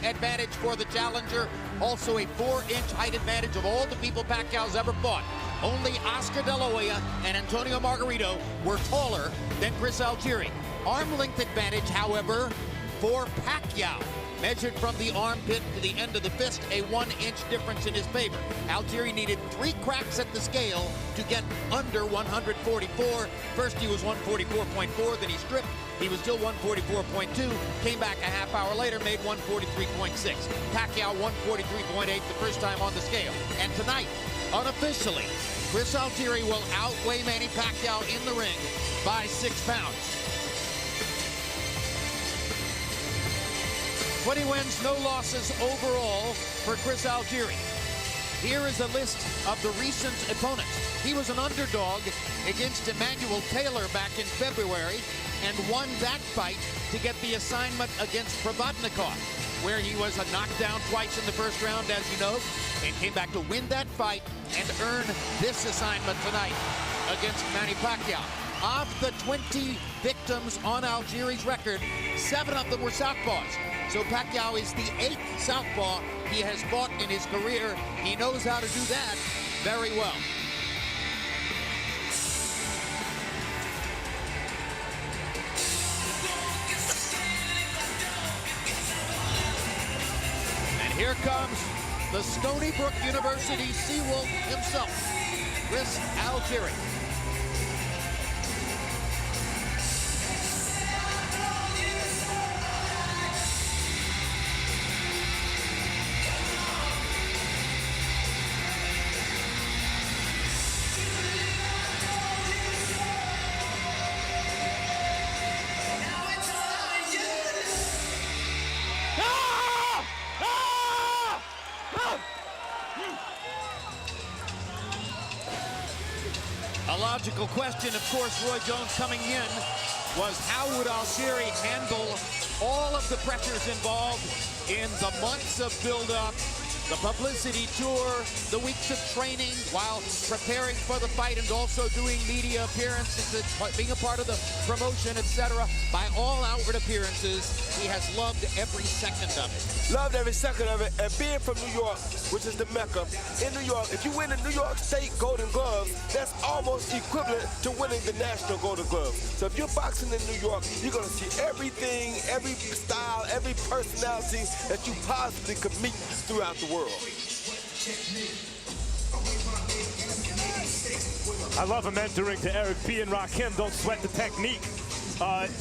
advantage for the challenger. Also a 4-inch height advantage of all the people Pacquiao's ever fought. Only Oscar De La Hoya and Antonio Margarito were taller than Chris Algieri. Arm length advantage, however, for Pacquiao. Measured from the armpit to the end of the fist, a 1-inch difference in his favor. Algieri needed 3 cracks at the scale to get under 144. First he was 144.4, then he stripped. He was still 144.2, came back a half hour later, made 143.6. Pacquiao 143.8 the first time on the scale. And tonight, unofficially, Chris Algieri will outweigh Manny Pacquiao in the ring by 6 pounds. 20 wins, no losses overall for Chris Algieri. Here is a list of the recent opponents. He was an underdog against Emmanuel Taylor back in February and won that fight to get the assignment against Provodnikov, where he was a knockdown twice in the first round, as you know, and came back to win that fight and earn this assignment tonight against Manny Pacquiao. Of the 20 victims on Algieri's record, 7 of them were southpaws. So Pacquiao is the 8th southpaw he has fought in his career. He knows how to do that very well. And here comes the Stony Brook University Seawolf himself, Chris Algieri. A logical question, of course, Roy Jones coming in, was how would Algieri handle all of the pressures involved in the months of build-up, the publicity tour, the weeks of training while preparing for the fight and also doing media appearances, being a part of the promotion, etc. By all outward appearances, he has loved every second of it. Loved every second of it, and being from New York, which is the Mecca, in New York, if you win the New York State Golden Glove, that's almost equivalent to winning the National Golden Glove. So if you're boxing in New York, you're gonna see everything, every style, every personality that you possibly could meet throughout the world. I love him entering to Eric B. and Rakim. Don't sweat the technique.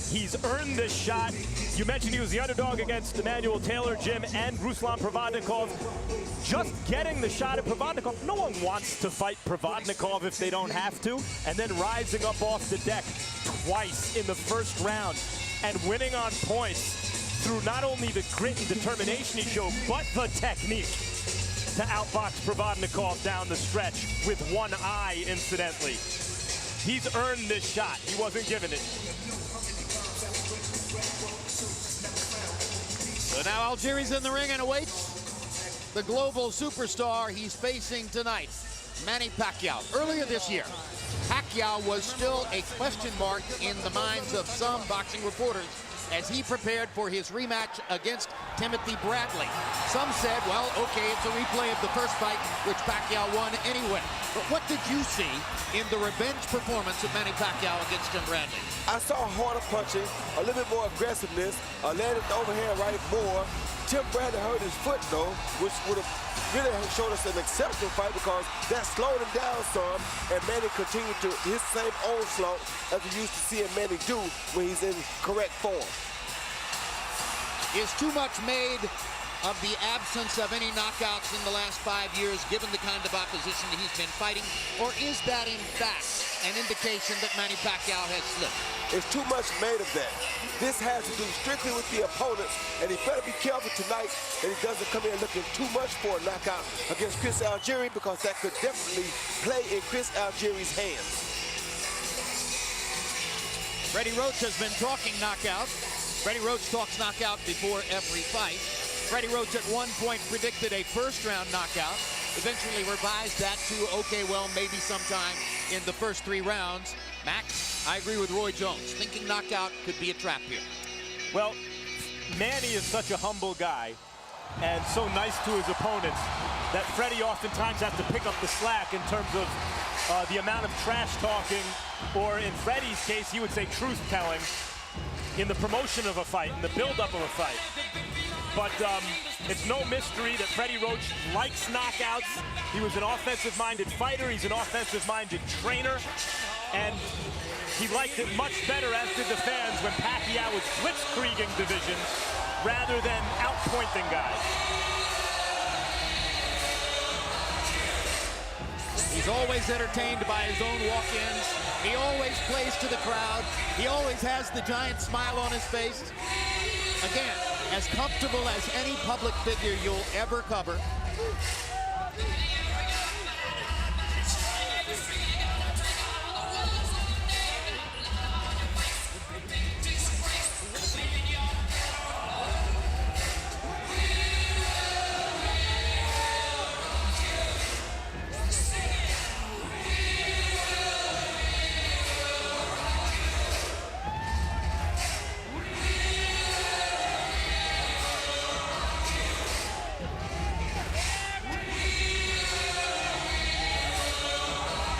He's earned this shot. You mentioned he was the underdog against Emmanuel Taylor, Jim, and Ruslan Provodnikov. Just getting the shot at Provodnikov. No one wants to fight Provodnikov if they don't have to. And then rising up off the deck twice in the first round and winning on points through not only the grit and determination he showed, but the technique to outbox Provodnikov down the stretch with one eye, incidentally. He's earned this shot. He wasn't given it. So now Algieri's in the ring and awaits the global superstar he's facing tonight, Manny Pacquiao. Earlier this year, Pacquiao was still a question mark in the minds of some boxing reporters as he prepared for his rematch against Timothy Bradley. Some said, well, okay, it's a replay of the first fight, which Pacquiao won anyway. But what did you see in the revenge performance of Manny Pacquiao against Tim Bradley? I saw harder punching, a little bit more aggressiveness, landed the overhand right more. Tim Bradley hurt his foot, though, which would have really showed us an exceptional fight because that slowed him down some, and Manny continued to his same onslaught as we used to see Manny do when he's in correct form. Is too much made of the absence of any knockouts in the last 5 years, given the kind of opposition that he's been fighting? Or is that, in fact, an indication that Manny Pacquiao has slipped? It's too much made of that. This has to do strictly with the opponents, and he better be careful tonight that he doesn't come in looking too much for a knockout against Chris Algieri, because that could definitely play in Chris Algieri's hands. Freddie Roach has been talking knockout. Freddie Roach talks knockout before every fight. Freddie Roach at one point predicted a first-round knockout, eventually revised that to, okay, well, maybe sometime in the first 3 rounds. Max, I agree with Roy Jones. Thinking knockout could be a trap here. Well, Manny is such a humble guy. and so nice to his opponents that Freddie oftentimes has to pick up the slack in terms of the amount of trash talking, or in Freddie's case, he would say truth telling in the promotion of a fight, in the buildup of a fight. But it's no mystery that Freddie Roach likes knockouts. He was an offensive-minded fighter. He's an offensive-minded trainer. And he liked it much better, as did the fans, when Pacquiao was blitzkrieging divisions rather than outpointing guys. He's always entertained by his own walk-ins. He always plays to the crowd. He always has the giant smile on his face. Again, as comfortable as any public figure you'll ever cover.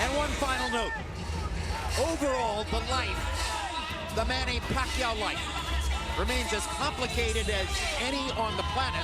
And one final note. Overall, the life, the Manny Pacquiao life, remains as complicated as any on the planet,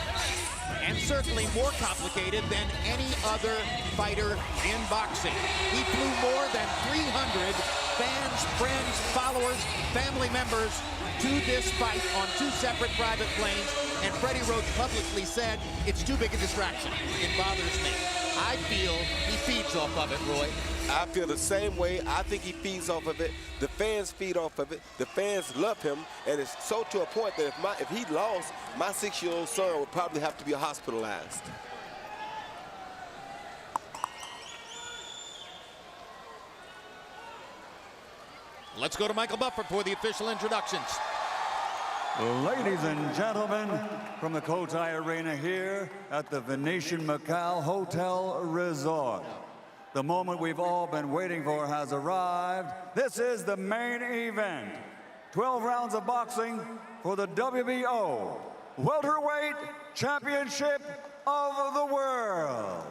and certainly more complicated than any other fighter in boxing. He flew more than 300 fans, friends, followers, family members to this fight on 2 separate private planes, and Freddie Roach publicly said, it's too big a distraction. It bothers me. I feel he feeds off of it, Roy. I feel the same way. I think he feeds off of it. The fans feed off of it. The fans love him, and it's so to a point that if he lost, my 6-year-old son would probably have to be hospitalized. Let's go to Michael Buffer for the official introductions. Ladies and gentlemen, from the Cotai Arena here at the Venetian Macau Hotel Resort. The moment we've all been waiting for has arrived. This is the main event. 12 rounds of boxing for the WBO Welterweight Championship of the World.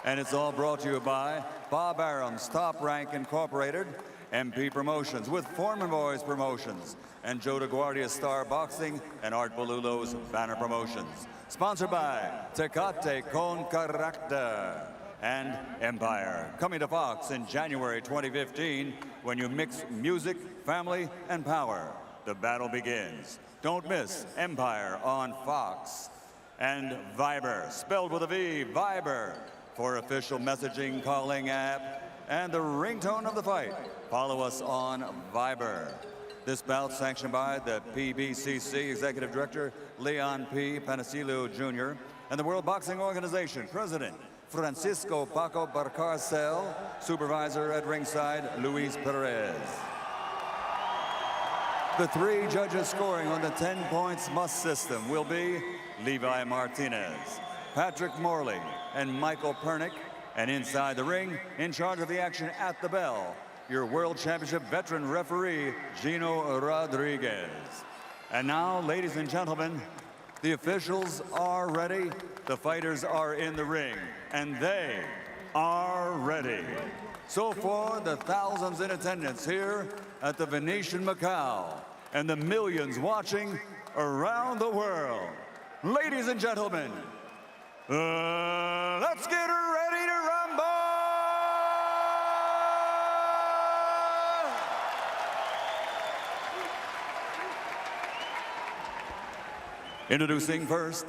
And it's all brought to you by Bob Arum's Top Rank Incorporated, MP Promotions with Foreman Boys Promotions, and Joe DeGuardia Star Boxing and Art Bolulo's Banner Promotions. Sponsored by Tecate Con Caracter and Empire. Coming to Fox in January 2015, when you mix music, family, and power, the battle begins. Don't miss Empire on Fox. And Viber, spelled with a V, Viber, for official messaging, calling app, and the ringtone of the fight. Follow us on Viber. This bout sanctioned by the PBCC Executive Director Leon P. Panicillo Jr. and the World Boxing Organization President Francisco Paco Barcarcel, Supervisor at ringside Luis Perez. The 3 judges scoring on the 10 points must system will be Levi Martinez, Patrick Morley, and Michael Pernick. And inside the ring, in charge of the action at the bell, your World Championship veteran referee, Gino Rodriguez. And now, ladies and gentlemen, the officials are ready, the fighters are in the ring, and they are ready. So for the thousands in attendance here at the Venetian Macau, and the millions watching around the world, ladies and gentlemen, let's get ready to rumble! Introducing first,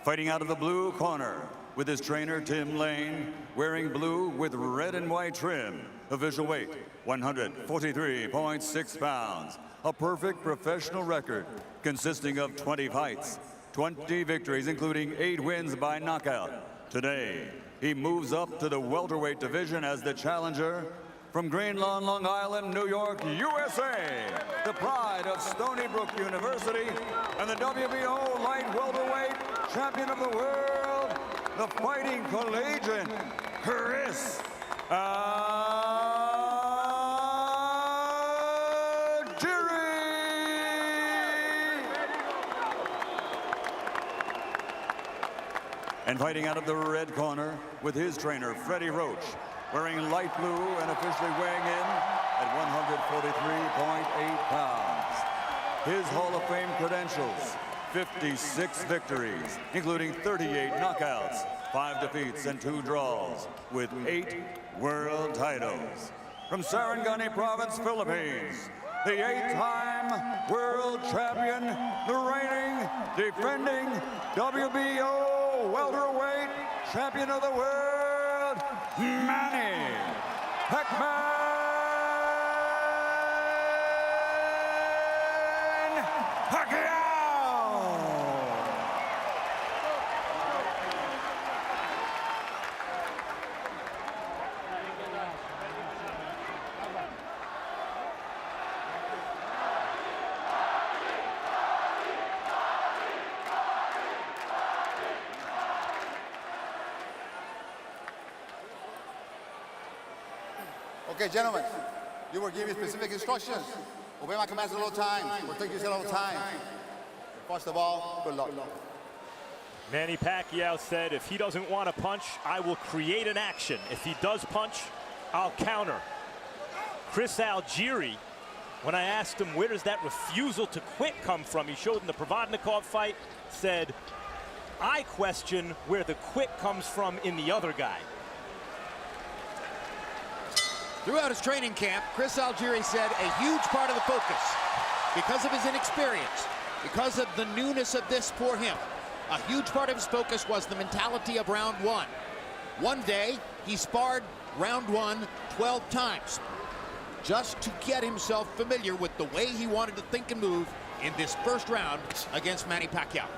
fighting out of the blue corner with his trainer Tim Lane, wearing blue with red and white trim. Official weight, 143.6 pounds. A perfect professional record consisting of 20 fights, 20 victories, including 8 wins by knockout. Today, he moves up to the welterweight division as the challenger from Green Lawn, Long Island, New York, USA, the pride of Stony Brook University, and the WBO light welterweight champion of the world, the fighting collegian, Chris Algieri. And fighting out of the red corner with his trainer, Freddie Roach, wearing light blue and officially weighing in at 143.8 pounds. His Hall of Fame credentials: 56 victories, including 38 knockouts, 5 defeats, and 2 draws, with 8 world titles. From Sarangani Province, Philippines, the 8-time world champion, the reigning, defending WBO welterweight champion of the world, Manny Pacquaio. Okay, gentlemen, you were given specific instructions. Obey my commands at all times. Protect yourself at all times. First of all, good luck. Manny Pacquiao said if he doesn't want to punch, I will create an action. If he does punch, I'll counter. Chris Algieri, when I asked him where does that refusal to quit come from, he showed in the Provodnikov fight, said, I question where the quit comes from in the other guy. Throughout his training camp, Chris Algieri said a huge part of the focus, because of his inexperience, because of the newness of this for him, a huge part of his focus was the mentality of round one. One day, he sparred round one 12 times, just to get himself familiar with the way he wanted to think and move in this first round against Manny Pacquiao.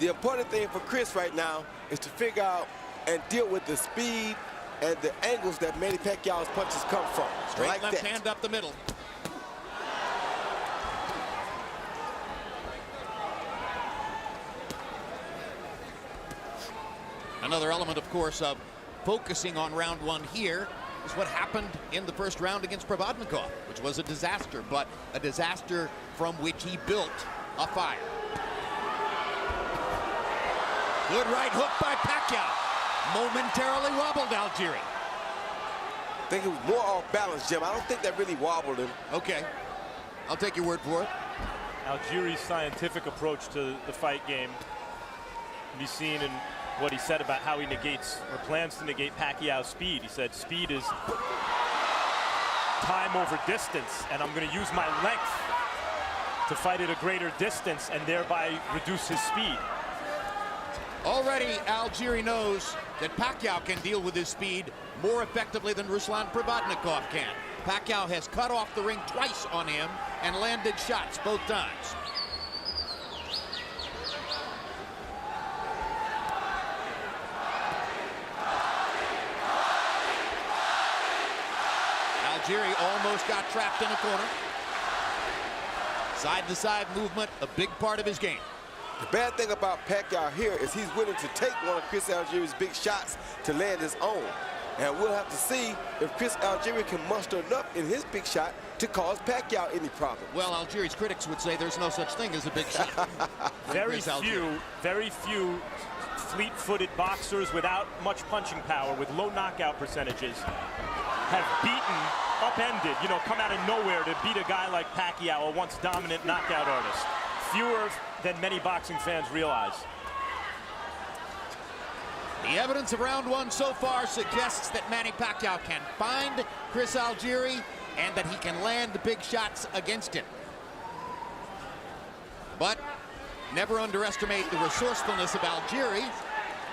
The important thing for Chris right now is to figure out and deal with the speed and the angles that Manny Pacquiao's punches come from. Straight like left that. hand up the middle. Another element, of course, of focusing on round one here is what happened in the first round against Provodnikov, which was a disaster, but a disaster from which he built a fire. Good right hook by Pacquiao. Momentarily wobbled Algieri. I think it was more off balance, Jim. I don't think that really wobbled him. Okay, I'll take your word for it. Algieri's scientific approach to the fight game can be seen in what he said about how he negates or plans to negate Pacquiao's speed. He said speed is time over distance, and I'm going to use my length to fight at a greater distance and thereby reduce his speed. Already, Algieri knows that Pacquiao can deal with his speed more effectively than Ruslan Provodnikov can. Pacquiao has cut off the ring twice on him and landed shots both times. Algieri almost got trapped in a corner. Side-to-side movement, a big part of his game. The bad thing about Pacquiao here is he's willing to take one of Chris Algieri's big shots to land his own. And we'll have to see if Chris Algieri can muster enough in his big shot to cause Pacquiao any problem. Well, Algieri's critics would say there's no such thing as a big shot. Very few fleet-footed boxers without much punching power, with low knockout percentages, have beaten, upended, come out of nowhere to beat a guy like Pacquiao, a once dominant knockout artist. Fewer than many boxing fans realize. The evidence of round one so far suggests that Manny Pacquiao can find Chris Algieri and that he can land big shots against him. But never underestimate the resourcefulness of Algieri,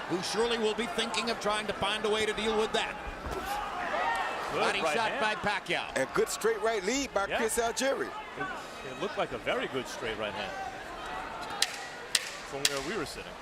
who surely will be thinking of trying to find a way to deal with that. Body shot by Pacquiao. And good straight right lead by Chris Algieri. It looked like a very good straight right hand from where we were sitting.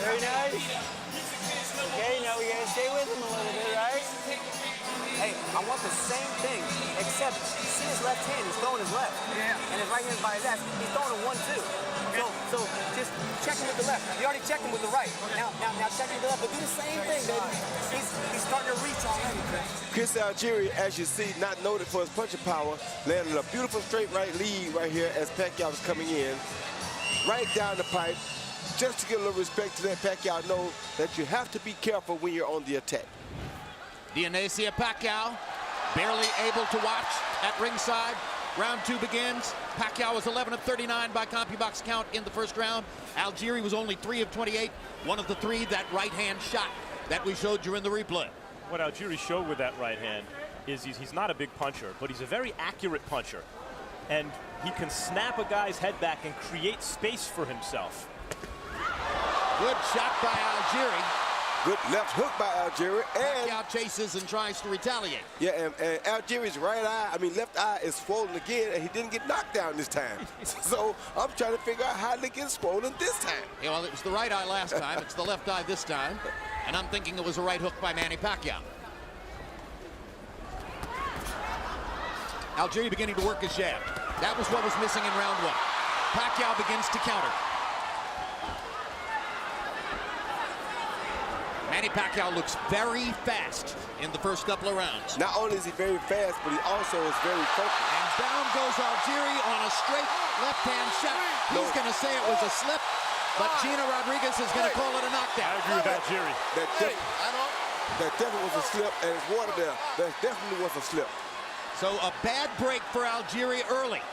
Very nice. stay with him a little bit, right? Hey, I want the same thing, except you see his left hand, he's throwing his left. Yeah. And his right hand's by his ass, he's throwing a 1-2. Okay. So just check him with the left. You already checked him with the right. Now check him with the left, but do the same thing, baby. He's starting to reach already, Chris. Chris Algieri, as you see, not noted for his punching power, landed a beautiful straight right lead right here as Pacquiao was coming in. Right down the pipe. Just to give a little respect to that, Pacquiao know that you have to be careful when you're on the attack. Dionisio Pacquiao barely able to watch at ringside. Round 2 begins. Pacquiao was 11 of 39 by CompuBox count in the first round. Algieri was only 3 of 28. One of the 3, that right hand shot that we showed you in the replay. What Algieri showed with that right hand is he's not a big puncher, but he's a very accurate puncher. And he can snap a guy's head back and create space for himself. Good shot by Algieri. Good left hook by Algieri. And Pacquiao chases and tries to retaliate. yeah, and Algieri's left eye is swollen again, and he didn't get knocked down this time. So I'm trying to figure out how to get swollen this time. Yeah, well, it was the right eye last time. It's the left eye this time. And I'm thinking it was a right hook by Manny Pacquiao. Algieri beginning to work his jab. That was what was missing in round 1. Pacquiao begins to counter. Manny Pacquiao looks very fast in the first couple of rounds. Not only is he very fast, but he also is very focused. And down goes Algieri on a straight left-hand shot. He's going to say it was a slip, but Gina Rodriguez is going to call it a knockdown. I agree with Algieri. That definitely was a slip, and it's water there. That definitely was a slip. So a bad break for Algieri early.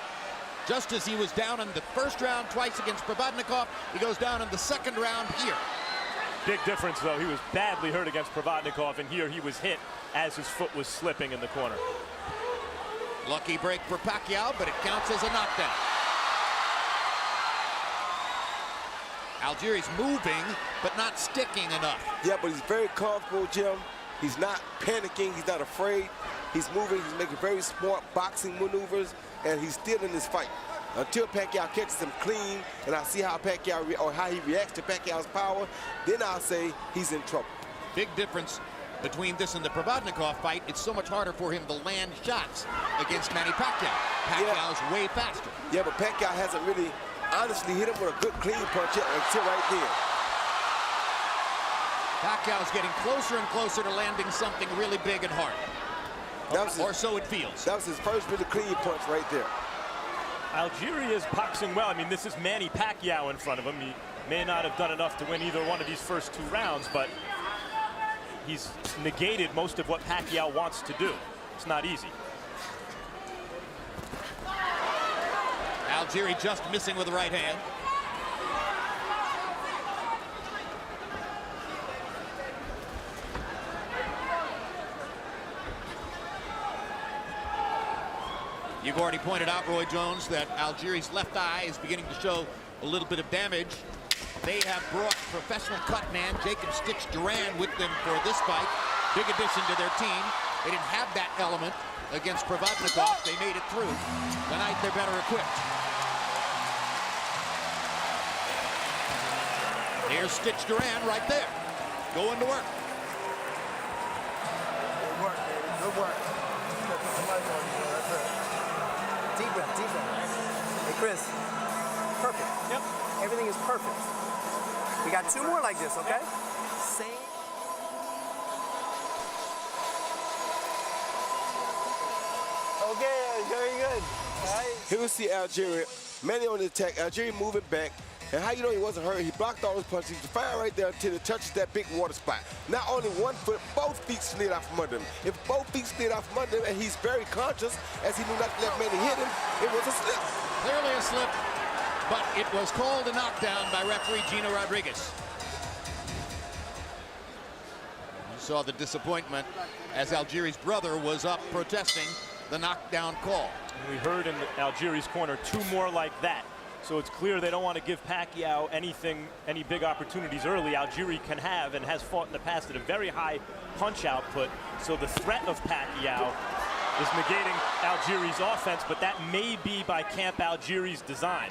Just as he was down in the first round twice against Provodnikov, he goes down in the second round here. Big difference, though. He was badly hurt against Provodnikov, and here he was hit as his foot was slipping in the corner. Lucky break for Pacquiao, but it counts as a knockdown. Algieri's moving, but not sticking enough. Yeah, but he's very comfortable, Jim. He's not panicking. He's not afraid. He's moving. He's making very smart boxing maneuvers, and he's still in this fight. Until Pacquiao catches him clean, and I see how how he reacts to Pacquiao's power, then I'll say he's in trouble. Big difference between this and the Provodnikov fight. It's so much harder for him to land shots against Manny Pacquiao. Pacquiao's way faster. Yeah, but Pacquiao hasn't really honestly hit him with a good clean punch yet until right there. Pacquiao's getting closer and closer to landing something really big and hard. Or so it feels. That was his first really clean punch right there. Algieri is boxing well. I mean, this is Manny Pacquiao in front of him. He may not have done enough to win either one of these first 2 rounds, but he's negated most of what Pacquiao wants to do. It's not easy. Algieri just missing with the right hand. You've already pointed out, Roy Jones, that Algieri's left eye is beginning to show a little bit of damage. They have brought professional cut man Jacob Stitch Duran with them for this fight. Big addition to their team. They didn't have that element against Provodnikov. They made it through. Tonight they're better equipped. Here's Stitch Duran right there, going to work. Good work, baby. Good work. Deep breath, deep breath. Hey, Chris, perfect. Yep. Everything is perfect. We got 2 more like this, okay? Same. Okay, very good. Nice. Here we see Algieri, Manny on the attack, Algieri moving back. And how you know he wasn't hurt? He blocked all his punches. He's fine right there until it touches that big water spot. Not only one foot, both feet slid out from under him. If both feet slid out from under him, and he's very conscious, as he knew not to let Manny hit him, it was a slip. Clearly a slip, but it was called a knockdown by referee Gina Rodriguez. You saw the disappointment as Algieri's brother was up protesting the knockdown call. We heard in Algieri's corner 2 more like that. So it's clear they don't want to give Pacquiao any big opportunities early. Algieri can have and has fought in the past at a very high punch output. So the threat of Pacquiao is negating Algieri's offense, but that may be by Camp Algieri's design.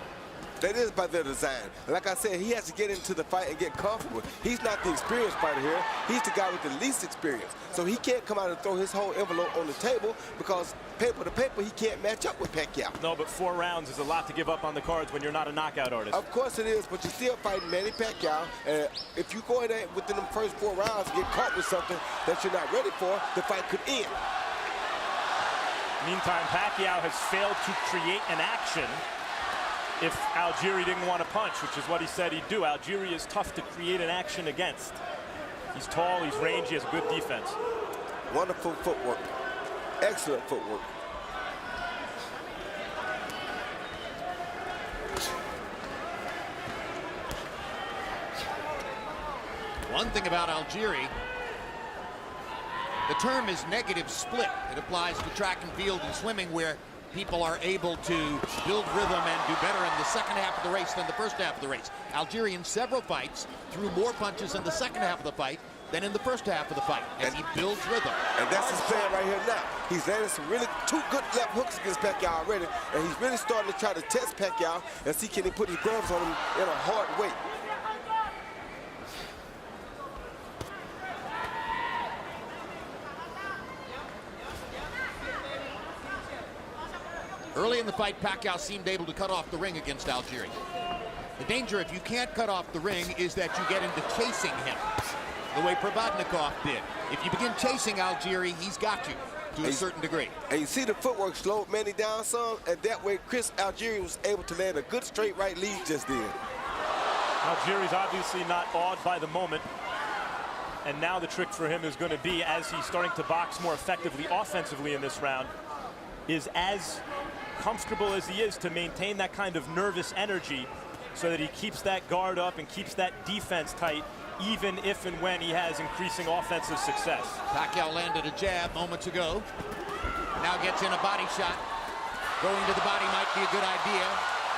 That is by their design. And like I said, he has to get into the fight and get comfortable. He's not the experienced fighter here. He's the guy with the least experience. So he can't come out and throw his whole envelope on the table because paper to paper, he can't match up with Pacquiao. No, but 4 rounds is a lot to give up on the cards when you're not a knockout artist. Of course it is, but you're still fighting Manny Pacquiao. And if you go in there within the first 4 rounds and get caught with something that you're not ready for, the fight could end. Meantime, Pacquiao has failed to create an action if Algieri didn't want to punch, which is what he said he'd do. Algieri is tough to create an action against. He's tall, he's rangy, he has good defense. Wonderful footwork. Excellent footwork. One thing about Algieri, the term is negative split. It applies to track and field and swimming where people are able to build rhythm and do better in the second half of the race than the first half of the race. Algieri in several fights threw more punches in the second half of the fight than in the first half of the fight as he builds rhythm. And that's his plan right here now. He's landed some really 2 good left hooks against Pacquiao already, and he's really starting to try to test Pacquiao and see can he put his gloves on him in a hard way. Early in the fight, Pacquiao seemed able to cut off the ring against Algieri. The danger, if you can't cut off the ring, is that you get into chasing him, the way Provodnikov did. If you begin chasing Algieri, he's got you to a certain degree. And you see the footwork slowed Manny down some, and that way Chris Algieri was able to land a good straight right lead just then. Algieri's obviously not awed by the moment. And now the trick for him is going to be, as he's starting to box more effectively offensively in this round, is as comfortable as he is to maintain that kind of nervous energy so that he keeps that guard up and keeps that defense tight, even if and when he has increasing offensive success. Pacquiao landed a jab moments ago. Now gets in a body shot. Going to the body might be a good idea.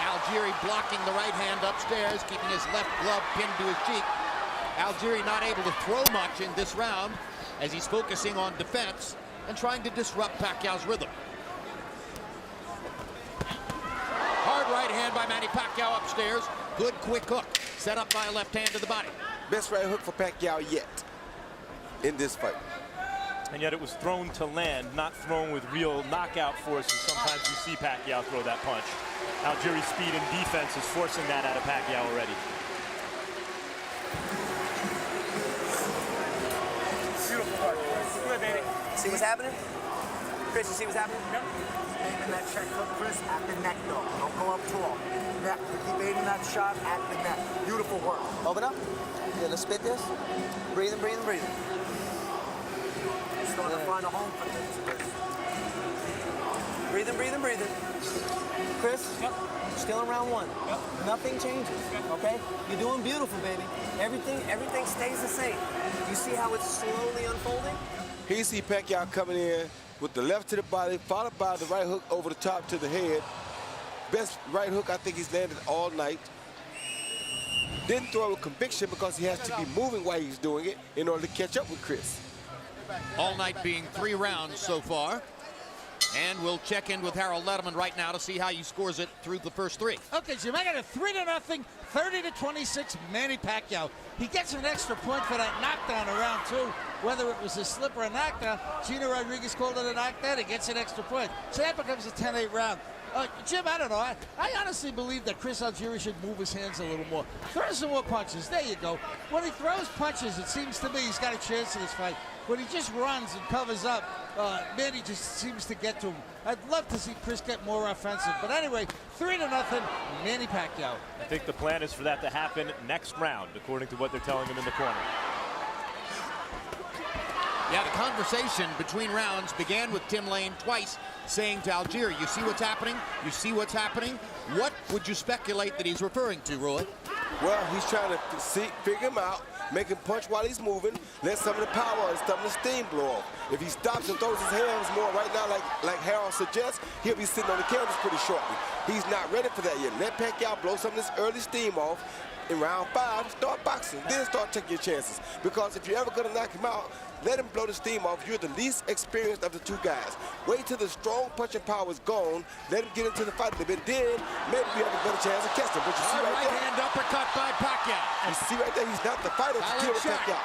Algieri blocking the right hand upstairs, keeping his left glove pinned to his cheek. Algieri not able to throw much in this round as he's focusing on defense and trying to disrupt Pacquiao's rhythm. Hard right hand by Manny Pacquiao upstairs. Good quick hook. Set up by a left hand to the body. Best right hook for Pacquiao yet in this fight. And yet it was thrown to land, not thrown with real knockout force. And sometimes you see Pacquiao throw that punch. Algieri's speed and defense is forcing that out of Pacquiao already. Beautiful work. Good, baby. See what's happening? Chris, you see what's happening? Yep. Aiming that check hook, Chris, at the neck, though. Don't go up tall. Neck. Keep aiming that shot at the neck. Beautiful work. Open up. Yeah, let's spit this. Breathing, breathing, breathing. You're starting to find a home for this, Chris. Breathing, breathing, breathing. Chris, still in round 1. Nothing changes, okay? You're doing beautiful, baby. Everything stays the same. You see how it's slowly unfolding? Here you see Pacquiao coming in with the left to the body, followed by the right hook over the top to the head. Best right hook I think he's landed all night. Didn't throw with conviction because he has to be moving while he's doing it in order to catch up with Chris. All night being 3 rounds so far. And we'll check in with Harold Letterman right now to see how he scores it through the first 3. Okay, Jim, I got a 3-0, 30-26 Manny Pacquiao. He gets an extra point for that knockdown in round 2. Whether it was a slip or a knockdown, Gino Rodriguez called it a knockdown. He gets an extra point. So that becomes a 10-8 round. Jim, I don't know. I honestly believe that Chris Algieri should move his hands a little more. Throw some more punches. There you go. When he throws punches, it seems to me he's got a chance in this fight. When he just runs and covers up, Manny just seems to get to him. I'd love to see Chris get more offensive. But anyway, 3-0, Manny Pacquiao. I think the plan is for that to happen next round, according to what they're telling him in the corner. Yeah, the conversation between rounds began with Tim Lane twice saying to Algieri, you see what's happening? You see what's happening? What would you speculate that he's referring to, Roy? Well, he's trying to figure him out, make him punch while he's moving, let some of the power and some of the steam blow off. If he stops and throws his hands more right now, like Harold suggests, he'll be sitting on the canvas pretty shortly. He's not ready for that yet. Let Pacquiao blow some of this early steam off. in round 5, start boxing. Then start taking your chances. Because if you're ever going to knock him out, let him blow the steam off. You're the least experienced of the two guys. Wait till the strong punching power is gone. Let him get into the fight a little bit. Then maybe you have a better chance of catching him. But you see right there, hand uppercut by Pacquiao. you see right there, he's not the fighter to deal with Pacquiao.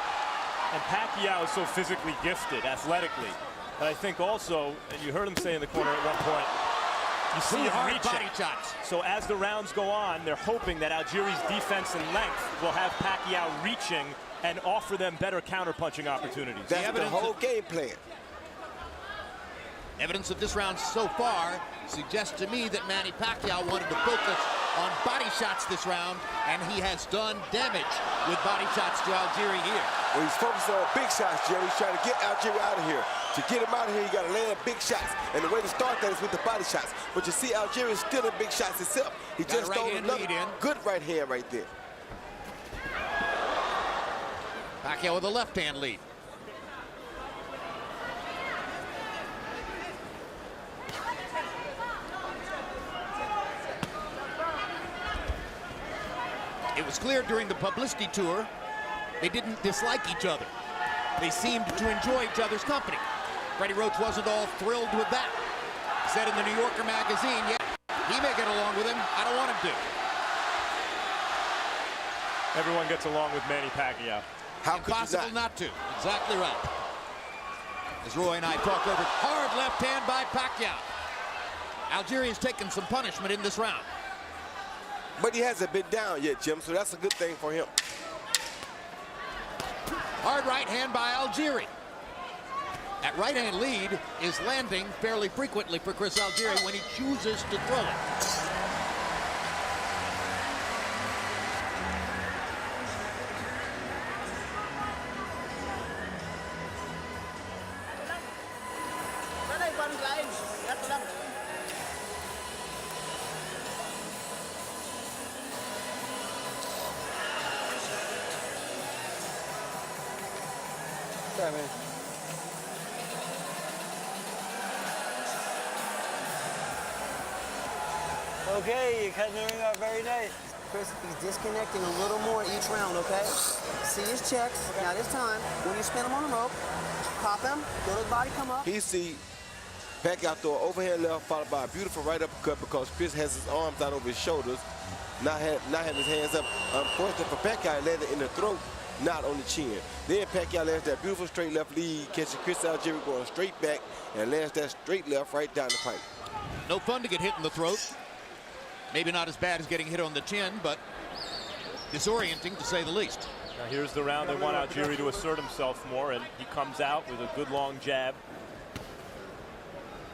And Pacquiao is so physically gifted, athletically. But I think also, and you heard him say in the corner at one point, you see him hard reaching. body shots. So as the rounds go on, they're hoping that Algieri's defense and length will have Pacquiao reaching and offer them better counter-punching opportunities. That's the whole game plan. Evidence of this round so far suggests to me that Manny Pacquiao wanted to focus on body shots this round, and he has done damage with body shots to Algieri here. Well, he's focusing on big shots, Jerry. He's trying to get Algieri out of here. To get him out of here, you got to land big shots. And the way to start that is with the body shots. But you see, Algieri is still in big shots himself. He Got just a right stole hand another lead in. good right hand right there. Pacquiao with a left-hand lead. It was clear during the publicity tour they didn't dislike each other. They seemed to enjoy each other's company. Freddie Roach wasn't all thrilled with that. He said in the New Yorker magazine, yeah, he may get along with him. I don't want him to. Everyone gets along with Manny Pacquiao. How could Impossible you not? not to. Exactly right. As Roy and I talk over, hard left hand by Pacquiao. Algieri has taken some punishment in this round. But he hasn't been down yet, Jim, so that's a good thing for him. Hard right hand by Algieri. That right hand lead is landing fairly frequently for Chris Algieri when he chooses to throw it. Yeah, man. Okay, you're cutting the ring off very nice. Chris, he's disconnecting a little more each round, okay? See his checks. Now this time, when you spin him on the rope, pop him, go to the body, come up. He see Pacquiao throw an overhand left followed by a beautiful right uppercut because Chris has his arms out over his shoulders, not having his hands up. Unfortunately for Pacquiao, he landed in the throat, not on the chin. Then Pacquiao lands that beautiful straight left lead, catches Chris Algieri going straight back and lands that straight left right down the pipe. No fun to get hit in the throat. Maybe not as bad as getting hit on the chin, but disorienting to say the least. Now here's the round they want Algieri to assert himself more, and he comes out with a good long jab.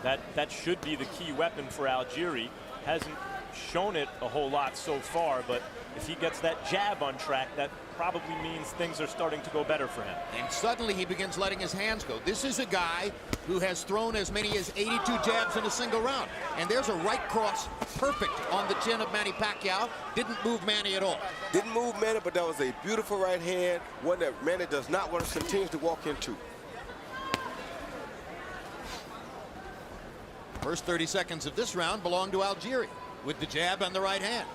That should be the key weapon for Algieri. Hasn't shown it a whole lot so far, but if he gets that jab on track, that probably means things are starting to go better for him. And suddenly he begins letting his hands go. This is a guy who has thrown as many as 82 jabs in a single round. And there's a right cross perfect on the chin of Manny Pacquiao. Didn't move Manny at all. Didn't move Manny, but that was a beautiful right hand, one that Manny does not want to continue to walk into. First 30 seconds of this round belong to Algieri with the jab and the right hand.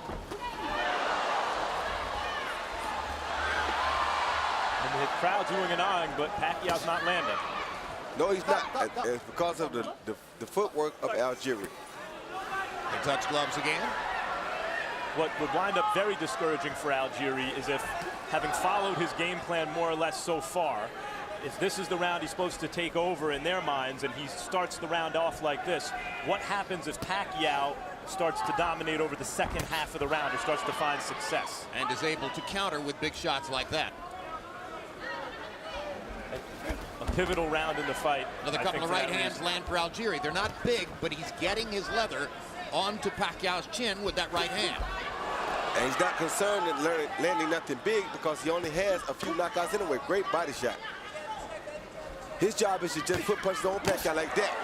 And the crowd's oohing and ahhing, but Pacquiao's not landing. No, he's not. It's because of the footwork of Algieri. They touch gloves again. What would wind up very discouraging for Algieri is if, having followed his game plan more or less so far, if this is the round he's supposed to take over in their minds and he starts the round off like this, what happens if Pacquiao starts to dominate over the second half of the round or starts to find success? And is able to counter with big shots like that. A pivotal round in the fight. Another couple of right hands land for Algieri. They're not big, but he's getting his leather onto Pacquiao's chin with that right hand. And he's not concerned in landing nothing big because he only has a few knockouts anyway. Great body shot. His job is to just put punches on Pacquiao like that.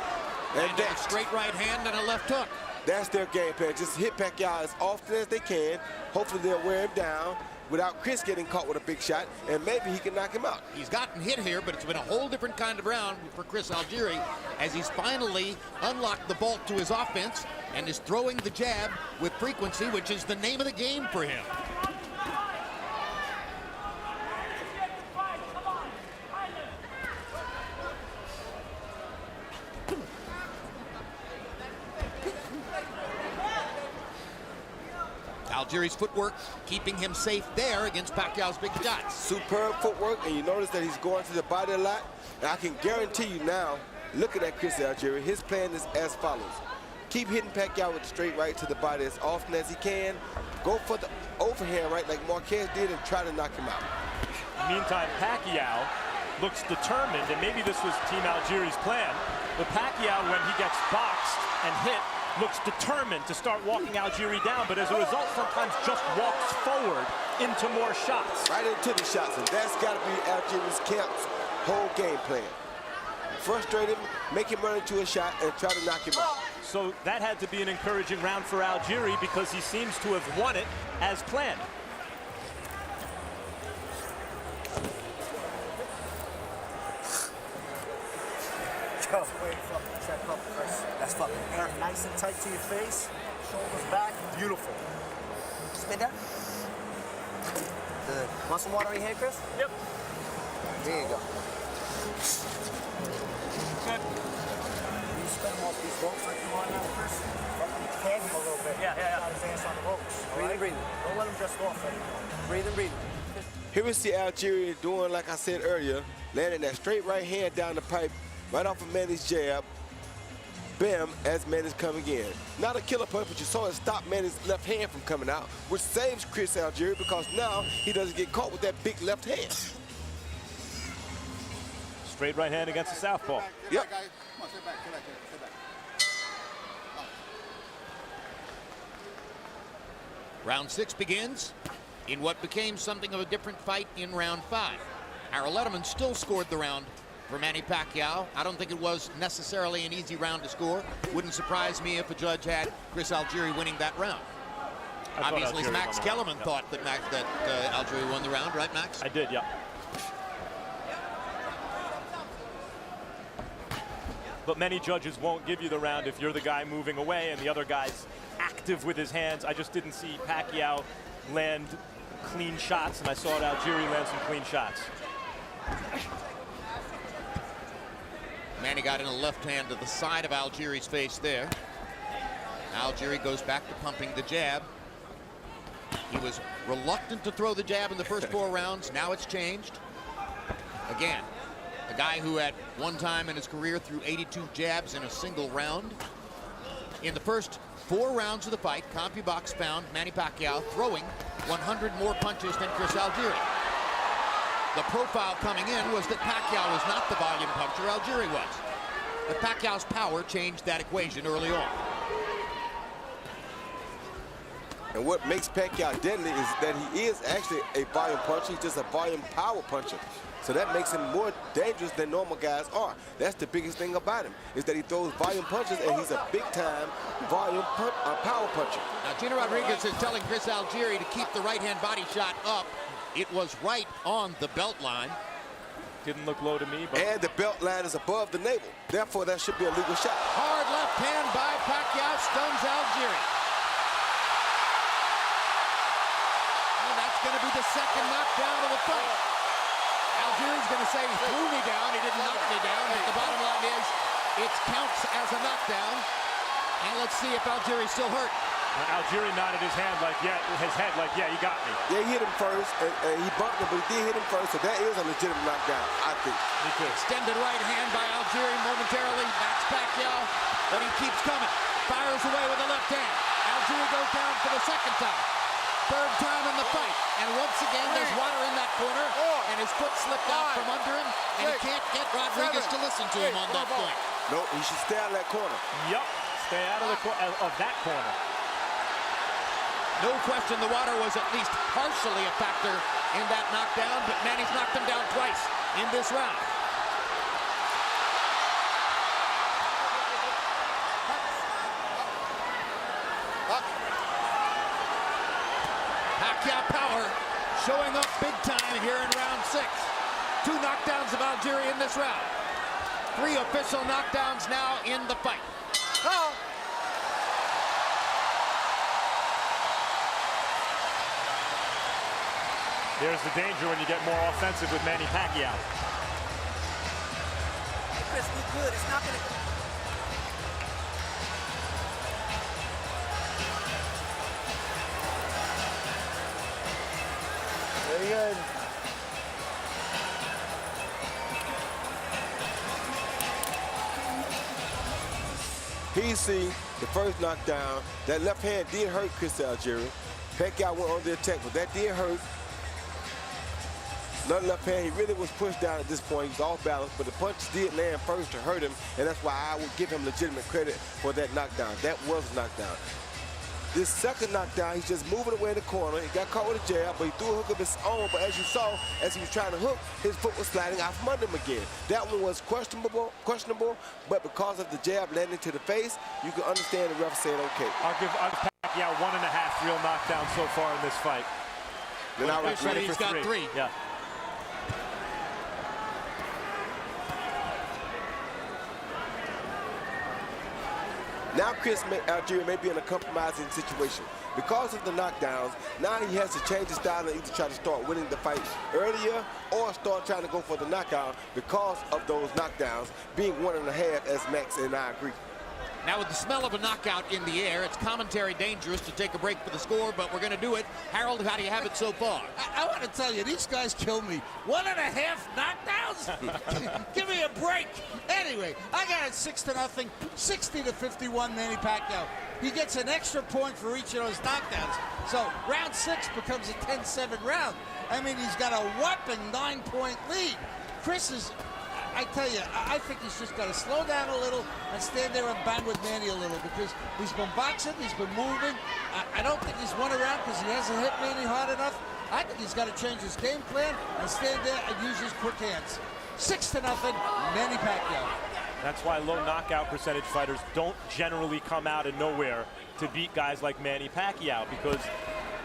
And a straight right hand and a left hook. That's their game plan. Just hit Pacquiao as often as they can. Hopefully they'll wear him down without Chris getting caught with a big shot, and maybe he can knock him out. He's gotten hit here, but it's been a whole different kind of round for Chris Algieri as he's finally unlocked the vault to his offense and is throwing the jab with frequency, which is the name of the game for him. Algieri's footwork keeping him safe there against Pacquiao's big shots. Superb footwork, and you notice that he's going to the body a lot. And I can guarantee you now, looking at Chris Algieri, his plan is as follows. Keep hitting Pacquiao with the straight right to the body as often as he can. Go for the overhand right like Marquez did and try to knock him out. Meantime, Pacquiao looks determined, and maybe this was Team Algieri's plan, but Pacquiao, when he gets boxed and hit, looks determined to start walking Algieri down, but as a result, sometimes just walks forward into more shots. Right into the shots, and that's got to be Algieri's camp's whole game plan. Frustrate him, make him run into a shot, and try to knock him out. So that had to be an encouraging round for Algieri because he seems to have won it as planned. Yo, wait, fucking check up, Chris. That's fucking hair nice and tight to your face. Shoulders back, beautiful. Spin that. Good. Want some water in your hand, Chris? Yep. There you go. Good. You spin him off these ropes like you want now, Chris. Fucking tag him a little bit. Yeah. Got his ass on the ropes. Breathe. Don't let him just off anymore. Breathe. Here we see Algieri doing, like I said earlier, landing that straight right hand down the pipe, right off of Manny's jab. Bam, as Manny's coming in. Not a killer punch, but you saw it stop Manny's left hand from coming out, which saves Chris Algieri because now he doesn't get caught with that big left hand. Straight right hand against the southpaw. Yep. Come on, sit back. Round 6 begins in what became something of a different fight in round 5. Harold Letterman still scored the round for Manny Pacquiao. I don't think it was necessarily an easy round to score. Wouldn't surprise me if a judge had Chris Algieri winning that round. Obviously, Max Kellerman thought that Algieri won the round, right, Max? I did, yeah. But many judges won't give you the round if you're the guy moving away and the other guy's active with his hands. I just didn't see Pacquiao land clean shots, and I saw Algieri land some clean shots. Manny got in a left hand to the side of Algieri's face there. Algieri goes back to pumping the jab. He was reluctant to throw the jab in the first 4 rounds. Now it's changed. Again, a guy who at one time in his career threw 82 jabs in a single round. In the first 4 rounds of the fight, CompuBox found Manny Pacquiao throwing 100 more punches than Chris Algieri. The profile coming in was that Pacquiao was not the volume puncher, Algieri was. But Pacquiao's power changed that equation early on. And what makes Pacquiao deadly is that he is actually a volume puncher. He's just a volume power puncher. So that makes him more dangerous than normal guys are. That's the biggest thing about him, is that he throws volume punches, and he's a big-time volume power puncher. Now, Gina Rodriguez is telling Chris Algieri to keep the right-hand body shot up. It was right on the belt line. Didn't look low to me, but... And the belt line is above the navel. Therefore, that should be a legal shot. Hard left hand by Pacquiao stuns Algieri. And that's going to be the second knockdown of the fight. Algieri's going to say he threw me down, he didn't knock me down, but the bottom line is it counts as a knockdown. And let's see if Algieri's still hurt. Algieri nodded his head like, yeah, he got me. Yeah, he hit him first, and he bumped him, but he did hit him first, so that is a legitimate knockdown, I think. Me too. Extended right hand by Algieri momentarily, backs Pacquiao, but he keeps coming. Fires away with the left hand. Algieri goes down for the second time. Third time in the fight, and once again there's water in that corner, and his foot slipped out from under him, and he can't get Rodriguez to listen to him on that point. No, he should stay out of that corner. Yup, stay out of that corner. No question the water was at least partially a factor in that knockdown, but Manny's knocked him down twice in this round. Pacquiao power showing up big time here in round 6. 2 knockdowns of Algieri in this round. 3 official knockdowns now in the fight. There's the danger when you get more offensive with Manny Pacquiao. Chris, we good. It's not going to... Very good. He see the first knockdown. That left hand did hurt Chris Algieri. Pacquiao went on the attack, but that did hurt. Another left hand, he really was pushed down at this point. He was off balance, but the punches did land first to hurt him, and that's why I would give him legitimate credit for that knockdown. That was a knockdown. This second knockdown, he's just moving away in the corner. He got caught with a jab, but he threw a hook of his own. But as you saw, as he was trying to hook, his foot was sliding out from under him again. That one was questionable, but because of the jab landing to the face, you can understand the ref saying, okay. I'll give Pacquiao 1.5 real knockdowns so far in this fight. Then I Chris said he's got 3. Yeah. Now Chris Algieri may be in a compromising situation. Because of the knockdowns, now he has to change his style and either try to start winning the fight earlier or start trying to go for the knockout because of those knockdowns being 1.5, as Max and I agree. Now with the smell of a knockout in the air, it's commentary dangerous to take a break for the score, but we're going to do it. Harold, how do you have it so far? I want to tell you, these guys kill me. 1.5 knockdowns? Give me a break. Anyway, I got it 6-0, 60-51, Manny Pacquiao. He gets an extra point for each of those knockdowns. So round 6 becomes a 10-7 round. I mean, he's got a whopping 9-point lead. Chris is, I tell you, I think he's just got to slow down a little and stand there and bang with Manny a little, because he's been boxing, he's been moving. I don't think he's won a round because he hasn't hit Manny hard enough. I think he's got to change his game plan and stand there and use his quick hands. 6-0, Manny Pacquiao. That's why low knockout percentage fighters don't generally come out of nowhere to beat guys like Manny Pacquiao, because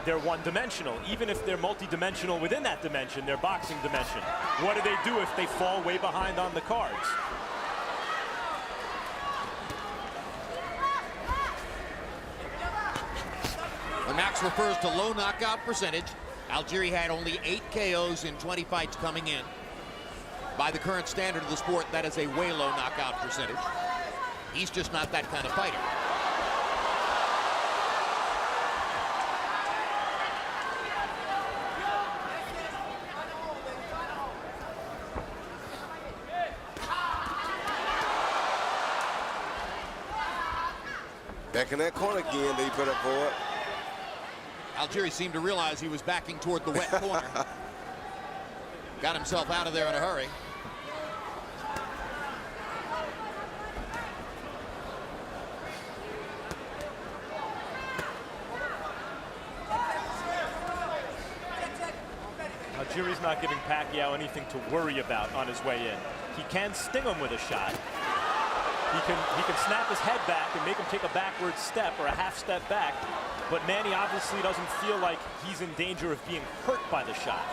they're one-dimensional. Even if they're multi-dimensional within that dimension, their boxing dimension. What do they do if they fall way behind on the cards? When Max refers to low knockout percentage, Algieri had only 8 KOs in 20 fights coming in. By the current standard of the sport, that is a way low knockout percentage. He's just not that kind of fighter. Back in that corner again, they put up for it. Algieri seemed to realize he was backing toward the wet corner. Got himself out of there in a hurry. Algieri's not giving Pacquiao anything to worry about on his way in. He can sting him with a shot. He can snap his head back and make him take a backward step or a half step back, but Manny obviously doesn't feel like he's in danger of being hurt by the shot.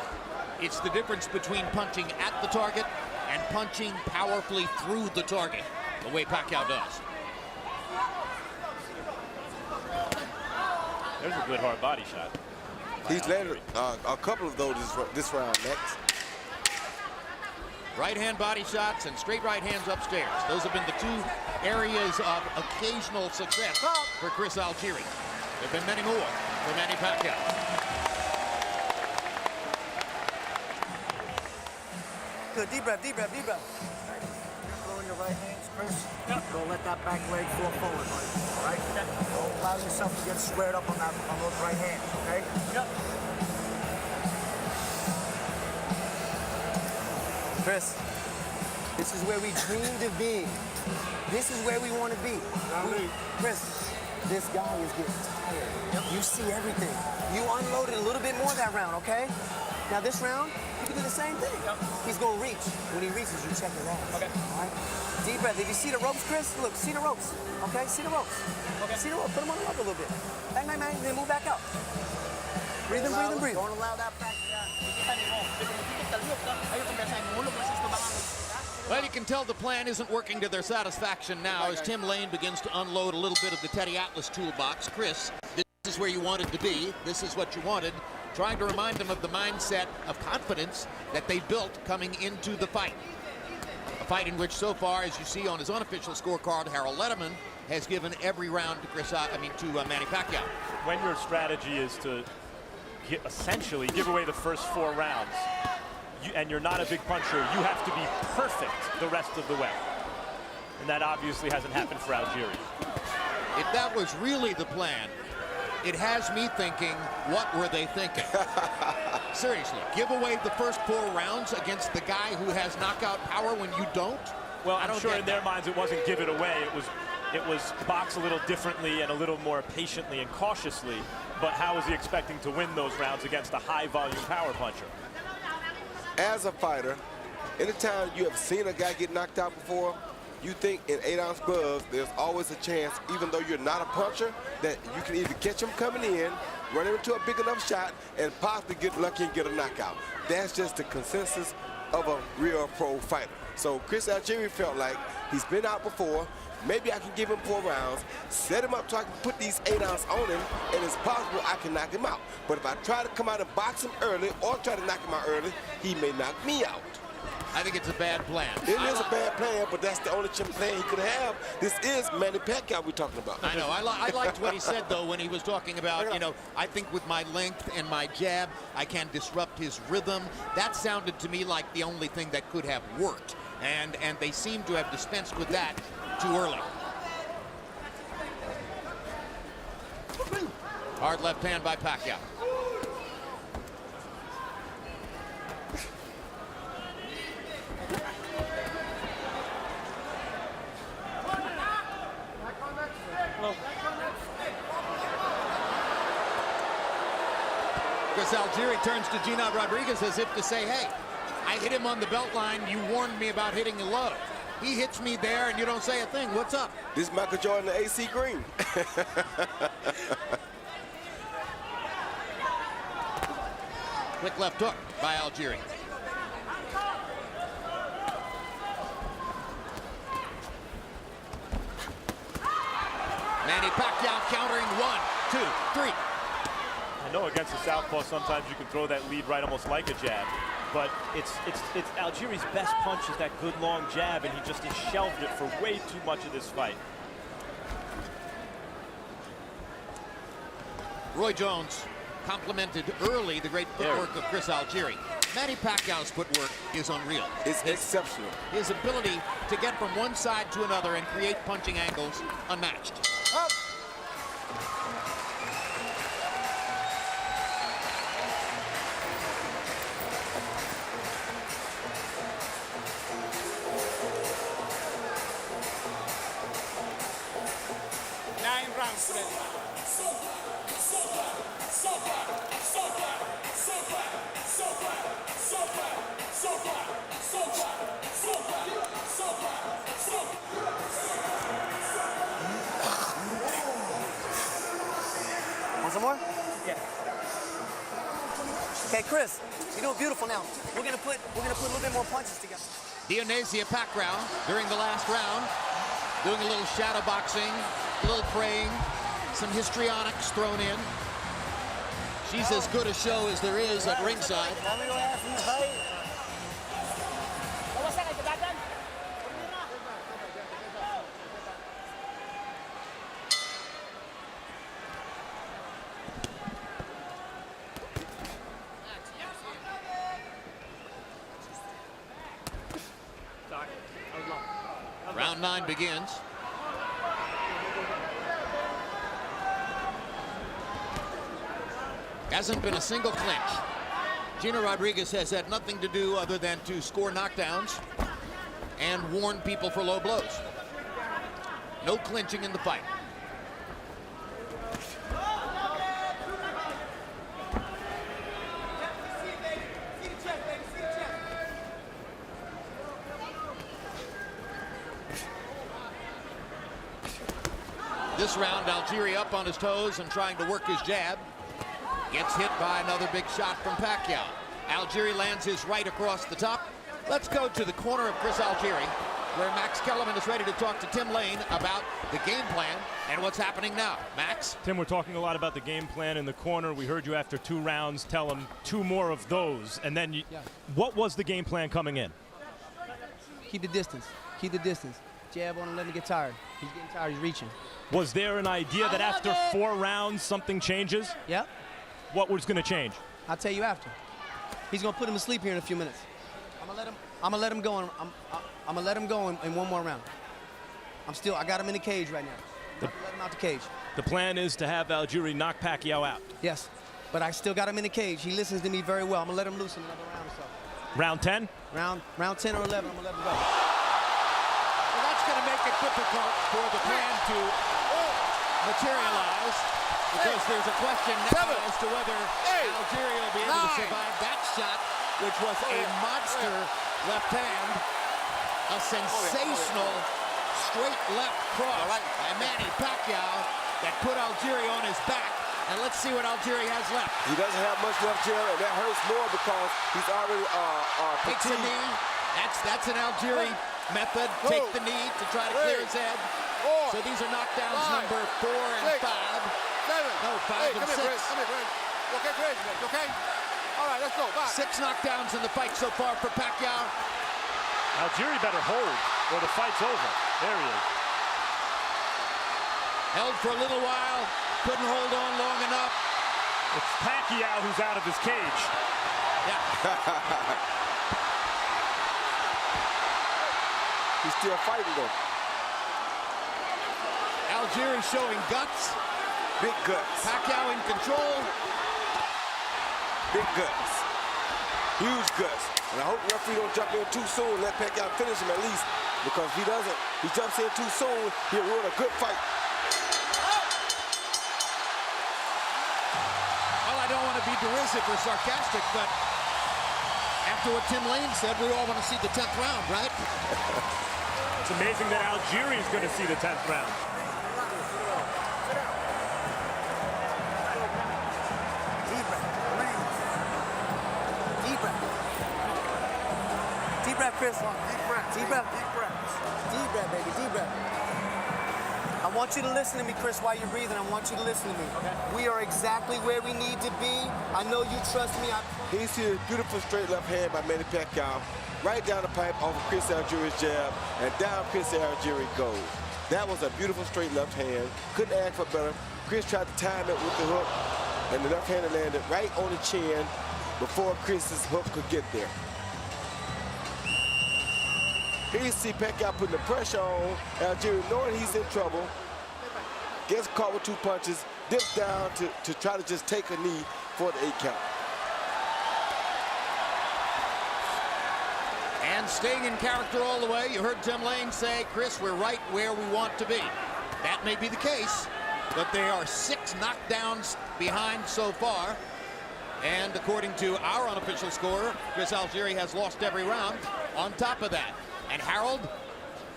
It's the difference between punching at the target and punching powerfully through the target, the way Pacquiao does. There's a good hard body shot. He's landed a couple of those this round, Max. Right hand body shots and straight right hands upstairs. Those have been the 2 areas of occasional success for Chris Algieri. There have been many more for Manny Pacquiao. Good, deep breath, deep breath, deep breath. Throw in your right hands, Chris. Yep. Don't let that back leg fall forward, buddy. All right? Don't allow yourself to get squared up on those right hands, okay? Yep. Chris, this is where we dreamed of being. This is where we want to be. Chris, this guy is getting tired. Yep. You see everything. You unloaded a little bit more that round, okay? Now this round, you can do the same thing. Yep. He's going to reach. When he reaches, you check his ass. Okay. All right? Deep breath. If you see the ropes, Chris, look, see the ropes. Okay? See the ropes. Okay. See the ropes. Put them on the rope a little bit. Bang, bang, bang, then move back out. Breathe in, breathe in, breathe. Don't allow that back. Well, you can tell the plan isn't working to their satisfaction now as Tim Lane begins to unload a little bit of the Teddy Atlas toolbox. Chris, this is where you wanted to be. This is what you wanted. Trying to remind them of the mindset of confidence that they built coming into the fight. A fight in which so far, as you see on his unofficial scorecard, Harold Letterman has given every round to Manny Pacquiao. When your strategy is to essentially give away the first 4 rounds, and you're not a big puncher, you have to be perfect the rest of the way. And that obviously hasn't happened for Algieri. If that was really the plan, it has me thinking, what were they thinking? Seriously, give away the first 4 rounds against the guy who has knockout power when you don't? Well, I'm sure in their minds it wasn't give it away. It was box a little differently and a little more patiently and cautiously. But how is he expecting to win those rounds against a high-volume power puncher? As a fighter, anytime you have seen a guy get knocked out before, you think in 8-ounce gloves, there's always a chance, even though you're not a puncher, that you can either catch him coming in, run him into a big enough shot, and possibly get lucky and get a knockout. That's just the consensus of a real pro fighter. So Chris Algieri felt like he's been out before. Maybe I can give him 4 rounds, set him up so I can put these 8-ounce on him, and it's possible I can knock him out. But if I try to come out and box him early or try to knock him out early, he may knock me out. I think it's a bad plan. It is a bad plan, but that's the only plan he could have. This is Manny Pacquiao we're talking about. I know. I liked what he said, though, when he was talking about, you know, I think with my length and my jab, I can disrupt his rhythm. That sounded to me like the only thing that could have worked. And they seem to have dispensed with that too early. Hard left hand by Pacquiao. Chris Algieri turns to Gina Rodriguez as if to say, hey, I hit him on the belt line. You warned me about hitting the low. He hits me there, and you don't say a thing. What's up? This is Michael Jordan and AC Green. Quick left hook by Algieri. Manny Pacquiao countering 1, 2, 3. I know against the southpaw sometimes you can throw that lead right almost like a jab, but it's Algieri's best punch is that good long jab, and he just has shelved it for way too much of this fight. Roy Jones complimented early the great footwork of Chris Algieri. Manny Pacquiao's footwork is unreal. It's exceptional. His ability to get from one side to another and create punching angles, unmatched. Up. Want some more? Yeah. Okay, Chris, you're doing beautiful now. We're gonna put a little bit more punches together. Dionysia Pacquiao during the last round, doing a little shadow boxing, a little praying, some histrionics thrown in. She's as good a show as there is at ringside. Round 9 begins. Hasn't been a single clinch. Gina Rodriguez has had nothing to do other than to score knockdowns and warn people for low blows. No clinching in the fight. This round, Algieri up on his toes and trying to work his jab. Gets hit by another big shot from Pacquiao. Algieri lands his right across the top. Let's go to the corner of Chris Algieri, where Max Kellerman is ready to talk to Tim Lane about the game plan and what's happening now. Max? Tim, we're talking a lot about the game plan in the corner. We heard you after 2 rounds tell him 2 more of those. And then what was the game plan coming in? Keep the distance. Keep the distance. Jab on him, let him get tired. He's getting tired, he's reaching. Was there an idea that after 4 rounds something changes? Yep. what was going to change? I'll tell you after. He's gonna put him to sleep here in a few minutes. I'm gonna let him go. I'm gonna let him go in one more round. I got him in the cage right now. Let him out the cage. The plan is to have Algieri knock Pacquiao out. Yes, but I still got him in the cage. He listens to me very well. I'm gonna let him loose in another round or so. Round 10? Round 10 or 11, I'm gonna let him go. Well, that's going to make it difficult for the plan to materialize because there's a question now as to whether Algieri will be able to survive that shot, which was a monster left hand, a sensational straight left cross by Manny Pacquiao that put Algieri on his back. And let's see what Algieri has left. He doesn't have much left, Jerry, and that hurts more because he's already takes a knee. That's an Algieri method. Take the knee to try to clear his head. So these are knockdowns number 4 and 5. No, 5 and 6. Come here, Chris. Okay, Chris. Okay? All right, let's go. Back. 6 knockdowns in the fight so far for Pacquiao. Algieri better hold or the fight's over. There he is. Held for a little while. Couldn't hold on long enough. It's Pacquiao who's out of his cage. Yeah. He's still fighting though. Algieri showing guts. Big guts. Pacquiao in control. Big guts. Huge guts. And I hope the referee don't jump in too soon. Let Pacquiao finish him at least. Because if he doesn't, he jumps in too soon, he'll ruin a good fight. I don't want to be derisive or sarcastic, but after what Tim Lane said, we all want to see the 10th round, right? It's amazing that Algieri is going to see the 10th round. Deep breath. Deep breath. Deep breath, Chris. Deep breath. Deep breath. Deep breath. Deep breath, baby. Deep breath. I want you to listen to me, Chris, while you're breathing. I want you to listen to me. Okay. We are exactly where we need to be. I know you trust me. He's here, beautiful straight left hand by Manny Pacquiao. Right down the pipe off of Chris Algieri's jab, and down Chris Algieri goes. That was a beautiful straight left hand. Couldn't ask for better. Chris tried to time it with the hook, and the left hand landed right on the chin before Chris's hook could get there. Here you see Pacquiao putting the pressure on Algieri, knowing he's in trouble. Gets caught with 2 punches, dips down to try to just take a knee for the 8 count. And staying in character all the way. You heard Tim Lane say, Chris, we're right where we want to be. That may be the case, but they are 6 knockdowns behind so far. And according to our unofficial score, Chris Algieri has lost every round on top of that. And Harold,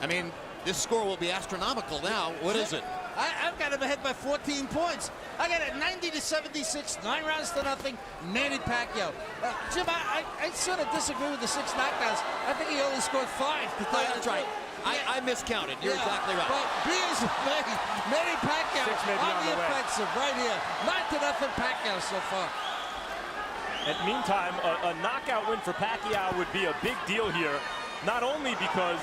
I mean, this score will be astronomical now. What is it? I've got him ahead by 14 points. I got it 90-76, 9 rounds to nothing. Manny Pacquiao. Jim, I sort of disagree with the 6 knockdowns. I think he only scored 5. That's right. I miscounted. You're exactly right. But Manny Pacquiao on the offensive right here. 9-0 Pacquiao so far. And meantime, a knockout win for Pacquiao would be a big deal here. Not only because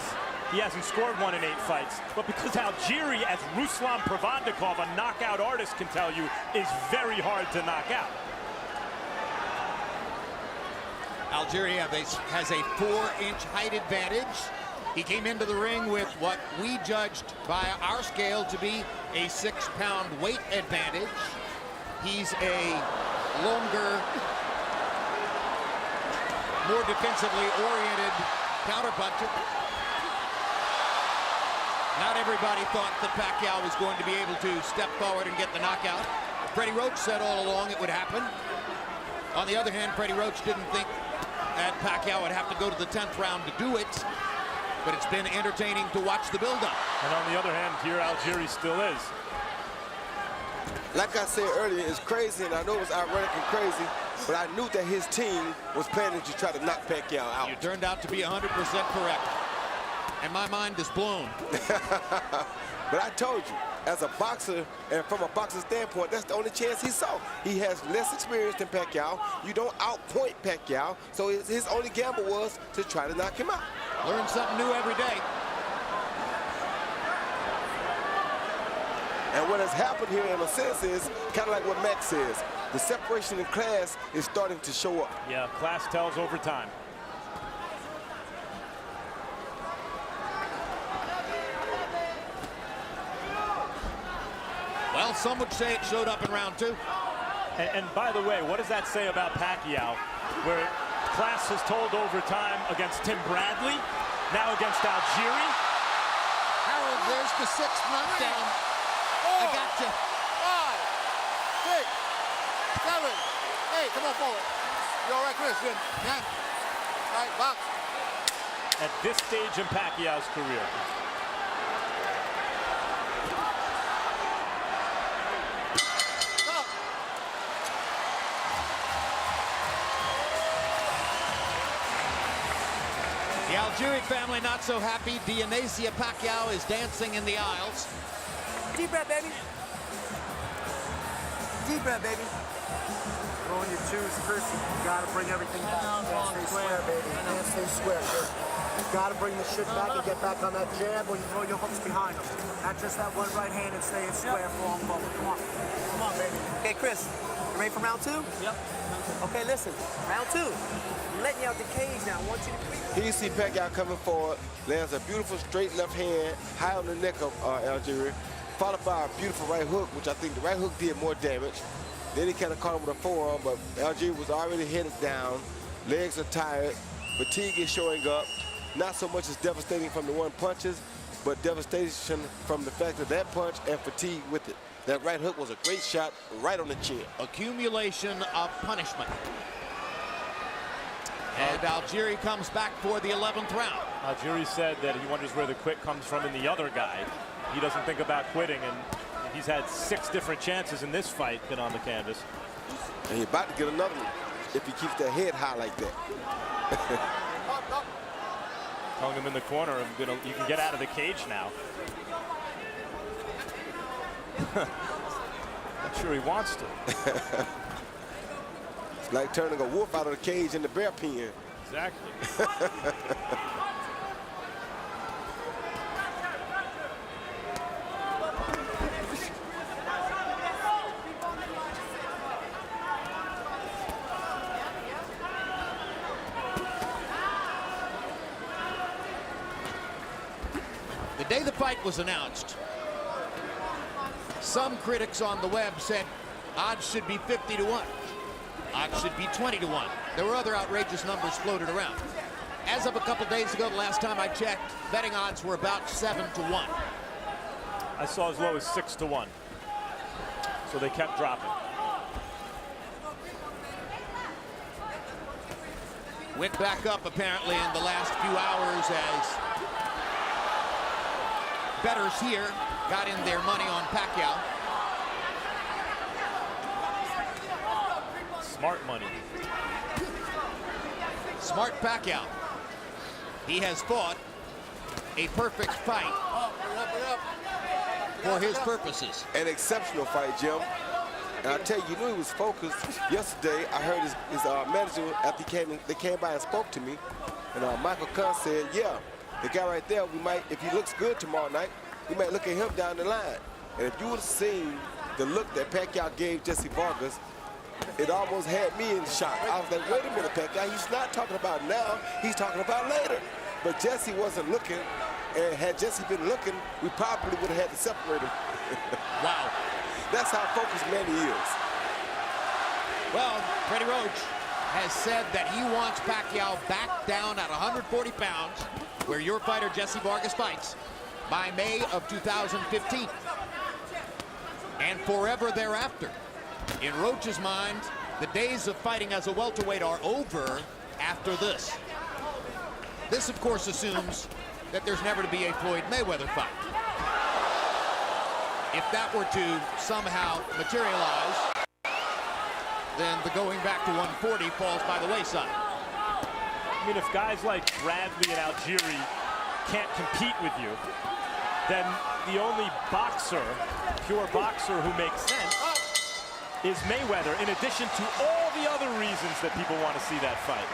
he hasn't scored 1 in 8 fights, but because Algieri, as Ruslan Pravandikov, a knockout artist, can tell you, is very hard to knock out. Algieri has a 4-inch height advantage. He came into the ring with what we judged by our scale to be a 6-pound weight advantage. He's a longer, more defensively oriented counterpuncher. Not everybody thought that Pacquiao was going to be able to step forward and get the knockout. Freddie Roach said all along it would happen. On the other hand, Freddie Roach didn't think that Pacquiao would have to go to the 10th round to do it. But it's been entertaining to watch the build-up. And on the other hand, here Algieri still is. Like I said earlier, it's crazy, and I know it's ironic and crazy, but I knew that his team was planning to try to knock Pacquiao out. You turned out to be 100% correct. And my mind is blown. But I told you, as a boxer, and from a boxer standpoint, that's the only chance he saw. He has less experience than Pacquiao. You don't outpoint Pacquiao, so his only gamble was to try to knock him out. Learn something new every day. And what has happened here, in a sense, is kind of like what Max says. the separation in class is starting to show up. Yeah, class tells over time. Well, some would say it showed up in round 2. And by the way, what does that say about Pacquiao, where class has told overtime against Tim Bradley, now against Algieri? Harold, there's the 6th knockdown. I got you. 5, 6, 7, 8. Come on forward. You all right, Christian? Yeah. All right, box. At this stage in Pacquiao's career. The Algieri family not so happy. Dionisio Pacquiao is dancing in the aisles. Deep breath, baby. Deep breath, baby. Throwing your twos, Chris, you gotta bring everything down. Stay square, baby. Can't stay square, Chris. You gotta bring the shit back and get back on that jab when you throw your hooks behind them. Not just that one right hand and staying square for them forward. Come on. Come on, baby. Okay, Chris, you ready for round 2? Yep. Okay, listen. Round 2. I'm letting you out the cage now. I want you to creep. Here you see Pacquiao coming forward, lands a beautiful straight left hand high on the neck of Algieri, followed by a beautiful right hook, which I think the right hook did more damage. Then he kind of caught him with a forearm, but Algieri was already headed down. Legs are tired. Fatigue is showing up. Not so much as devastating from the one punches, but devastation from the fact of that punch and fatigue with it. That right hook was a great shot right on the chin. Accumulation of punishment. And Algieri comes back for the 11th round. Algieri said that he wonders where the quit comes from in the other guy. He doesn't think about quitting, and he's had 6 different chances in this fight been on the canvas. And he's about to get another one if he keeps that head high like that. Telling him in the corner, you can get out of the cage now. Not sure he wants to. It's like turning a wolf out of the cage in the bear pen. Exactly. The day the fight was announced, some critics on the web said odds should be 50-1. Odds should be 20-1. There were other outrageous numbers floated around. As of a couple days ago, the last time I checked, betting odds were about 7-1. I saw as low as 6-1. So they kept dropping. Went back up apparently in the last few hours as bettors here got in their money on Pacquiao. Smart money. Smart Pacquiao. He has fought a perfect fight for his purposes. An exceptional fight, Jim. And I tell you, you knew he was focused. Yesterday, I heard his manager, after they came by and spoke to me, and Michael Kahn said, yeah, the guy right there, we might, if he looks good tomorrow night, we might look at him down the line. And if you would have seen the look that Pacquiao gave Jesse Vargas, it almost had me in shock. I was like, wait a minute, Pacquiao, he's not talking about now, he's talking about later. But Jesse wasn't looking, and had Jesse been looking, we probably would have had to separate him. Wow. That's how focused Manny is. Well, Freddie Roach has said that he wants Pacquiao back down at 140 pounds, where your fighter Jesse Vargas fights, by May of 2015. And forever thereafter. In Roach's mind, the days of fighting as a welterweight are over after this. This, of course, assumes that there's never to be a Floyd Mayweather fight. If that were to somehow materialize, then the going back to 140 falls by the wayside. I mean, if guys like Bradley and Algieri can't compete with you, then the only boxer, pure boxer who makes sense is Mayweather, in addition to all the other reasons that people want to see that fight.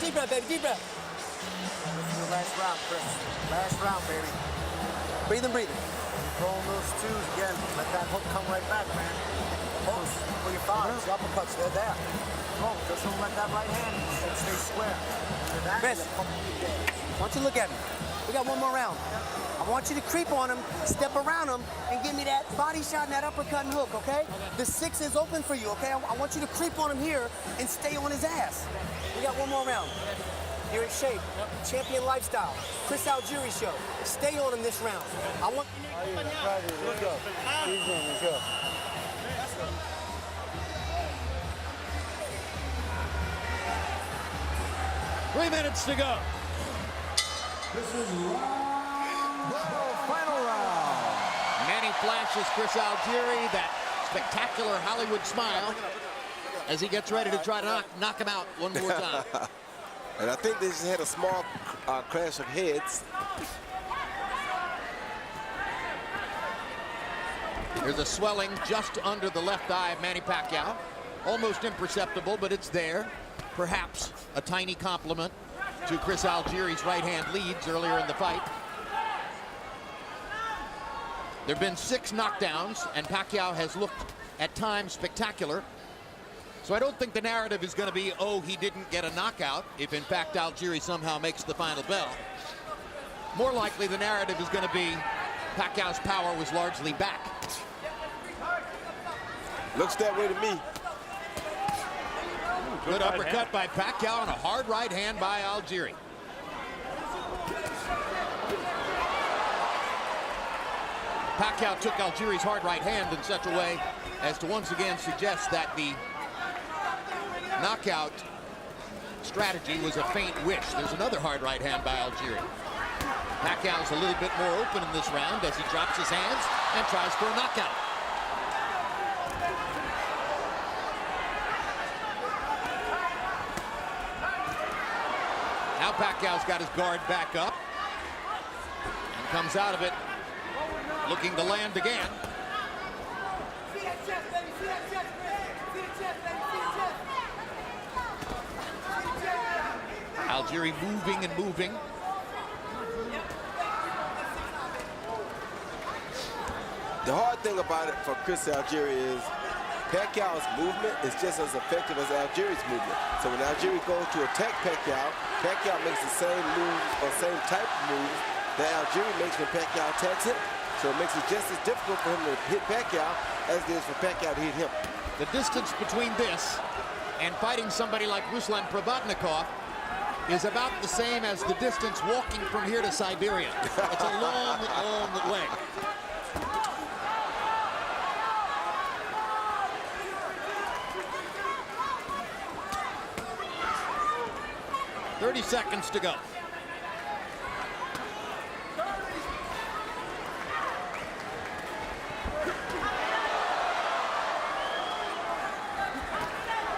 Deep breath, baby, deep breath. This is the last round, Chris. Last round, baby. Breathing, breathing. Control those twos again. Let that hook come right back, man. Hooks for your thighs, the uppercuts, they're there. Oh, just don't let that right hand stay square. Chris, why don't you look at me? We got one more round. I want you to creep on him, step around him, and give me that body shot and that uppercut and hook, okay? The 6 is open for you, okay? I want you to creep on him here and stay on his ass. We got one more round. You're in shape. Champion lifestyle. Chris Algieri show. Stay on him this round. I want... Let's go. Easy, let's go. 3 minutes to go. This is the final round. Manny flashes Chris Algieri that spectacular Hollywood smile as he gets ready to try to knock him out one more time. And I think they just had a small clash of heads. There's a swelling just under the left eye of Manny Pacquiao. Almost imperceptible, but it's there. Perhaps a tiny compliment to Chris Algieri's right-hand leads earlier in the fight. There have been 6 knockdowns, and Pacquiao has looked at times spectacular. So I don't think the narrative is going to be, oh, he didn't get a knockout, if in fact Algieri somehow makes the final bell. More likely the narrative is going to be Pacquiao's power was largely back. Looks that way to me. Good uppercut by Pacquiao and a hard right hand by Algieri. Pacquiao took Algieri's hard right hand in such a way as to once again suggest that the knockout strategy was a faint wish. There's another hard right hand by Algieri. Pacquiao's a little bit more open in this round as he drops his hands and tries for a knockout. Now Pacquiao's got his guard back up and comes out of it looking to land again. Algieri moving and moving. The hard thing about it for Chris Algieri is Pacquiao's movement is just as effective as Algieri's movement. So when Algieri goes to attack Pacquiao, Pacquiao makes the same moves or same type of moves that Algieri makes when Pacquiao attacks him. So it makes it just as difficult for him to hit Pacquiao as it is for Pacquiao to hit him. The distance between this and fighting somebody like Ruslan Provodnikov is about the same as the distance walking from here to Siberia. It's a long, long way. "30 seconds to go.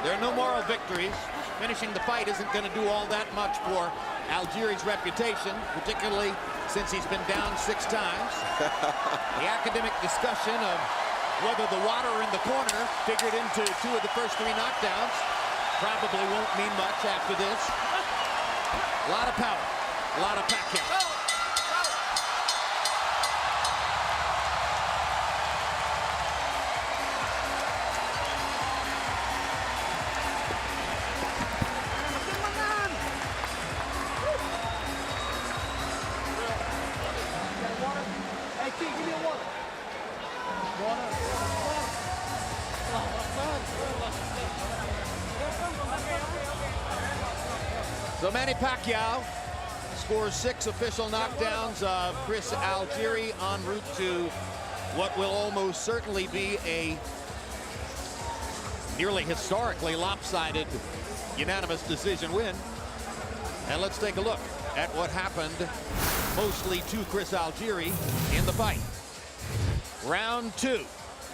There are no moral victories. Finishing the fight isn't going to do all that much for Algieri's reputation, particularly since he's been down 6 times. The academic discussion of whether the water in the corner figured into 2 of the first 3 knockdowns probably won't mean much after this. A lot of power, a lot of Pacquiao. So Manny Pacquiao scores 6 official knockdowns of Chris Algieri en route to what will almost certainly be a nearly historically lopsided unanimous decision win. And let's take a look at what happened mostly to Chris Algieri in the fight. Round 2.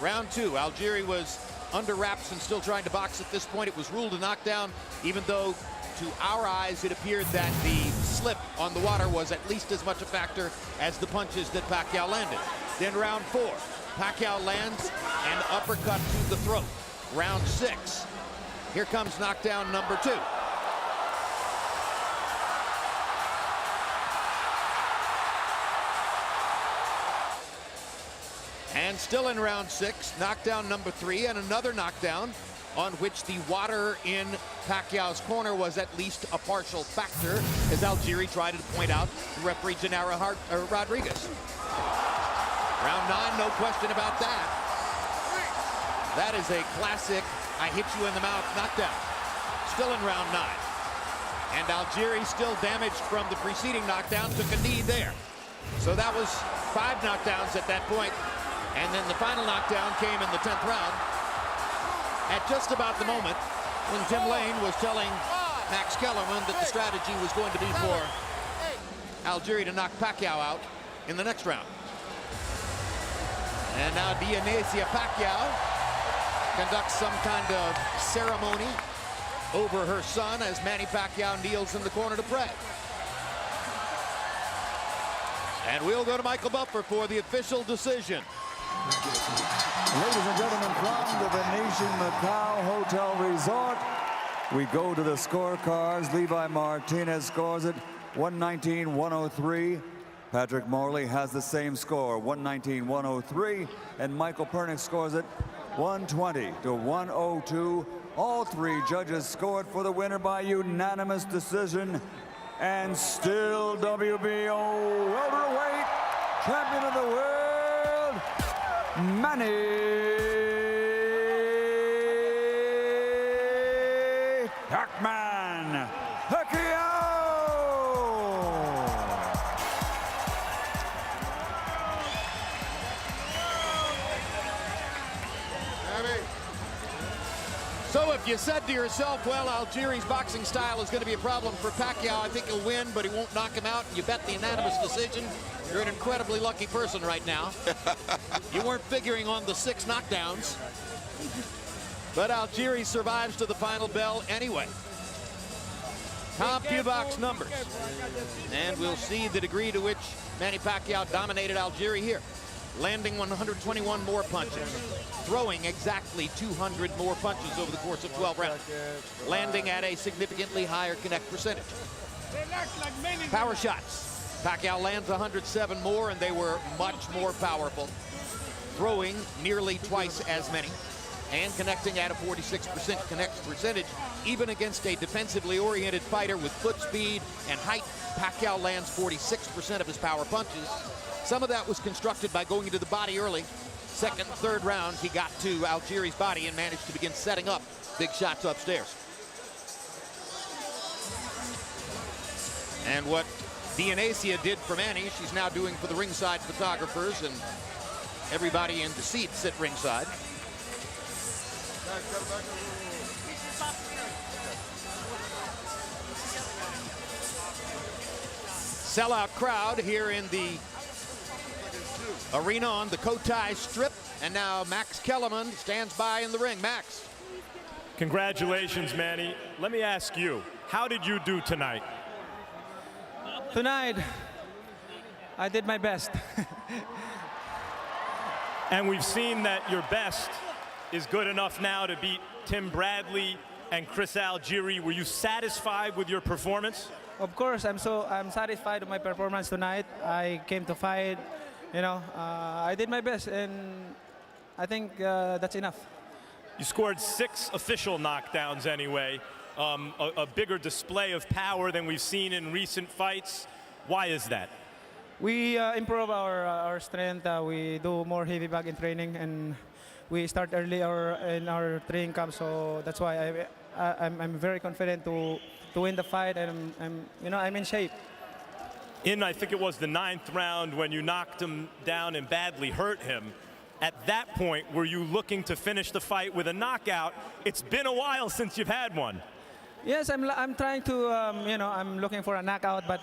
Algieri was under wraps and still trying to box at this point. It was ruled a knockdown, even though to our eyes, it appeared that the slip on the water was at least as much a factor as the punches that Pacquiao landed. Then round 4, Pacquiao lands an uppercut to the throat. Round 6, here comes knockdown number 2. still in round 6, knockdown number 3, and another knockdown on which the water in Pacquiao's corner was at least a partial factor, as Algieri tried to point out to referee Gennaro Rodriguez. Round 9, no question about that. That is a classic I hit you in the mouth knockdown. Still in round 9. And Algieri, still damaged from the preceding knockdown, took a knee there. So that was 5 knockdowns at that point. And then the final knockdown came in the 10th round, at just about the moment when Tim Lane was telling Max Kellerman that the strategy was going to be for Algieri to knock Pacquiao out in the next round. And now Dionysia Pacquiao conducts some kind of ceremony over her son as Manny Pacquiao kneels in the corner to pray. And we'll go to Michael Buffer for the official decision. Ladies and gentlemen, from the Venetian Macau Hotel Resort, we go to the scorecards. Levi Martinez scores it 119-103. Patrick Morley has the same score, 119-103. And Michael Pernick scores it 120-102. All 3 judges scored for the winner by unanimous decision. And still WBO welterweight champion of the world, Manny Pacquiao. So if you said to yourself, well, Algieri's boxing style is going to be a problem for Pacquiao, I think he'll win, but he won't knock him out, and you bet the unanimous decision, you're an incredibly lucky person right now. You weren't figuring on the 6 knockdowns. But Algieri survives to the final bell anyway. CompuBox numbers. And we'll see the degree to which Manny Pacquiao dominated Algieri here. Landing 121 more punches, throwing exactly 200 more punches over the course of 12 rounds, landing at a significantly higher connect percentage. Power shots. Pacquiao lands 107 more, and they were much more powerful, throwing nearly twice as many and connecting at a 46% connect percentage. Even against a defensively oriented fighter with foot speed and height, Pacquiao lands 46% of his power punches. Some of that was constructed by going into the body early. Second, third rounds, he got to Algieri's body and managed to begin setting up big shots upstairs. And what Dionysia did for Manny, she's now doing for the ringside photographers and everybody in the seats at ringside. Sellout crowd here in the arena on the Cotai Strip, and now Max Kellerman stands by in the ring. Max. Congratulations, Manny. Let me ask you, how did you do tonight? Tonight, I did my best. And we've seen that your best is good enough now to beat Tim Bradley and Chris Algieri. Were you satisfied with your performance? Of course, I'm satisfied with my performance tonight. I came to fight. I did my best, and I think that's enough. You scored 6 official knockdowns anyway. A bigger display of power than we've seen in recent fights. Why is that? We improve our strength. We do more heavy bag in training, and we start early in our training camp. So that's why I'm very confident to win the fight, and I'm in shape. I think it was the 9th round when you knocked him down and badly hurt him. At that point, were you looking to finish the fight with a knockout? It's been a while since you've had one. Yes, I'm trying to, I'm looking for a knockout, but,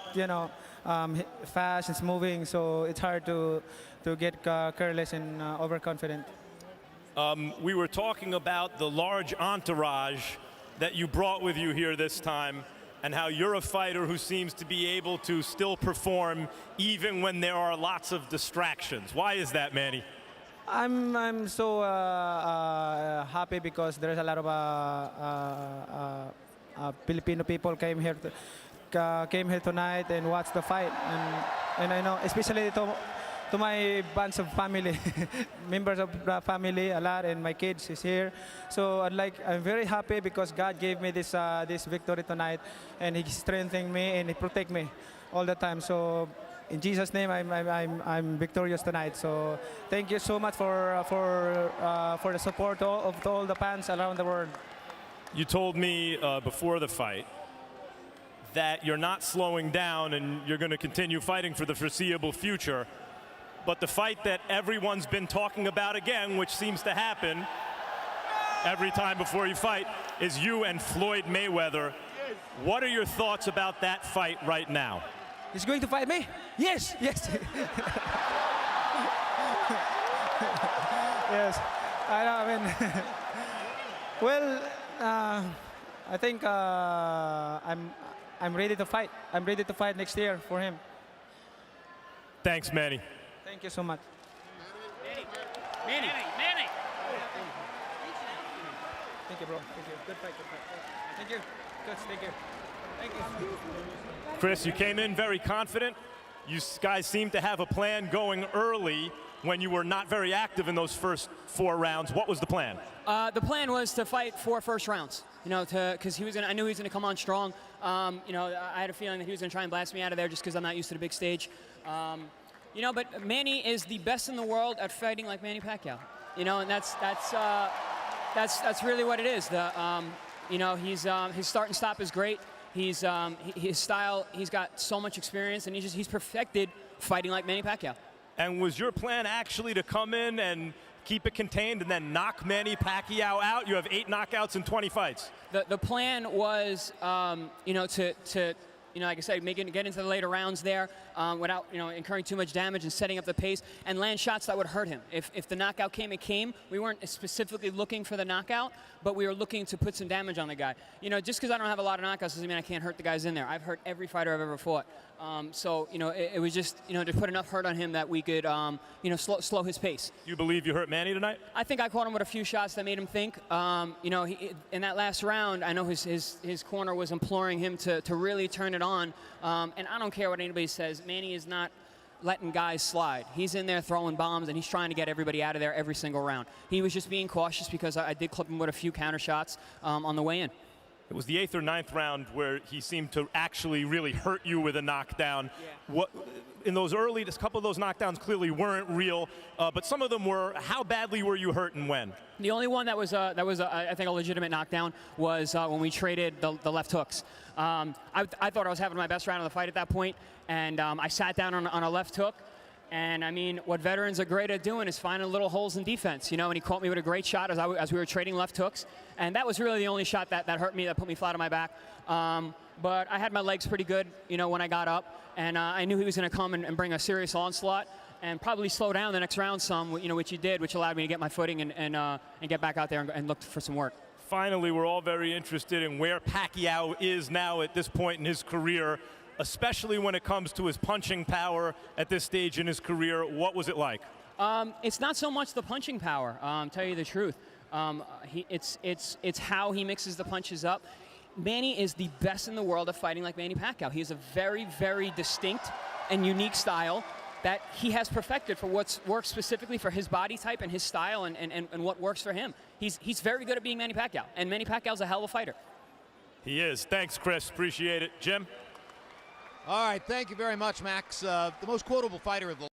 fast, it's moving, so it's hard to get careless and overconfident. We were talking about the large entourage that you brought with you here this time, and how you're a fighter who seems to be able to still perform even when there are lots of distractions. Why is that, Manny? I'm so happy because there's a lot of Filipino people came here tonight and watched the fight, and I know especially to my bunch of family, members of the family, a lot, and my kids is here. So I'm very happy because God gave me this this victory tonight, and He strengthened me and He protect me all the time. So in Jesus' name, I'm victorious tonight. So thank you so much for the support of all the fans around the world. You told me before the fight that you're not slowing down and you're going to continue fighting for the foreseeable future. But the fight that everyone's been talking about again, which seems to happen every time before you fight, is you and Floyd Mayweather. What are your thoughts about that fight right now? He's going to fight me? Yes, yes. Yes, I mean, well, I think I'm ready to fight. I'm ready to fight next year for him. Thanks, Manny. Thank you so much. Manny. Thank you, bro. Thank you. Good fight, good fight. Thank you. Good, thank you. Thank you. Chris, you came in very confident. You guys seemed to have a plan going early when you were not very active in those first 4 rounds. What was the plan? The plan was to fight 4 first rounds. You know, because I knew he was going to come on strong. You know, I had a feeling that he was going to try and blast me out of there just because I'm not used to the big stage. You know, but Manny is the best in the world at fighting like Manny Pacquiao. You know, and that's really what it is. You know, his start and stop is great. His style, he's got so much experience, and he's perfected fighting like Manny Pacquiao. And was your plan actually to come in and keep it contained and then knock Manny Pacquiao out? You have 8 knockouts in 20 fights. The plan was, you know, to you know, like I said, get into the later rounds there without, you know, incurring too much damage and setting up the pace and land shots that would hurt him. If the knockout came, it came. We weren't specifically looking for the knockout, but we were looking to put some damage on the guy. You know, just because I don't have a lot of knockouts doesn't mean I can't hurt the guys in there. I've hurt every fighter I've ever fought. So, you know, it was just, you know, to put enough hurt on him that we could, you know, slow his pace. You believe you hurt Manny tonight? I think I caught him with a few shots that made him think. You know, in that last round, I know his corner was imploring him to really turn it on. And I don't care what anybody says. Manny is not letting guys slide. He's in there throwing bombs, and he's trying to get everybody out of there every single round. He was just being cautious because I did clip him with a few counter shots on the way in. It was the 8th or 9th round where he seemed to actually really hurt you with a knockdown. Yeah. What in those early, a couple of those knockdowns clearly weren't real, but some of them were. How badly were you hurt and when? The only one that was I think a legitimate knockdown was when we traded the left hooks. I thought I was having my best round of the fight at that point, and I sat down on a left hook. And I mean, what veterans are great at doing is finding little holes in defense, you know, and he caught me with a great shot as we were trading left hooks. And that was really the only shot that hurt me, that put me flat on my back. But I had my legs pretty good, you know, when I got up. And I knew he was going to come and bring a serious onslaught and probably slow down the next round some, you know, which he did, which allowed me to get my footing and get back out there and look for some work. Finally, we're all very interested in where Pacquiao is now at this point in his career, especially when it comes to his punching power at this stage in his career. What was it like? It's not so much the punching power, tell you the truth. It's how he mixes the punches up. Manny is the best in the world at fighting like Manny Pacquiao. He has a very, very distinct and unique style that he has perfected for what works specifically for his body type and his style and what works for him. He's very good at being Manny Pacquiao, and Manny Pacquiao's a hell of a fighter. He is. Thanks, Chris. Appreciate it. Jim? All right, thank you very much, Max. The most quotable fighter of the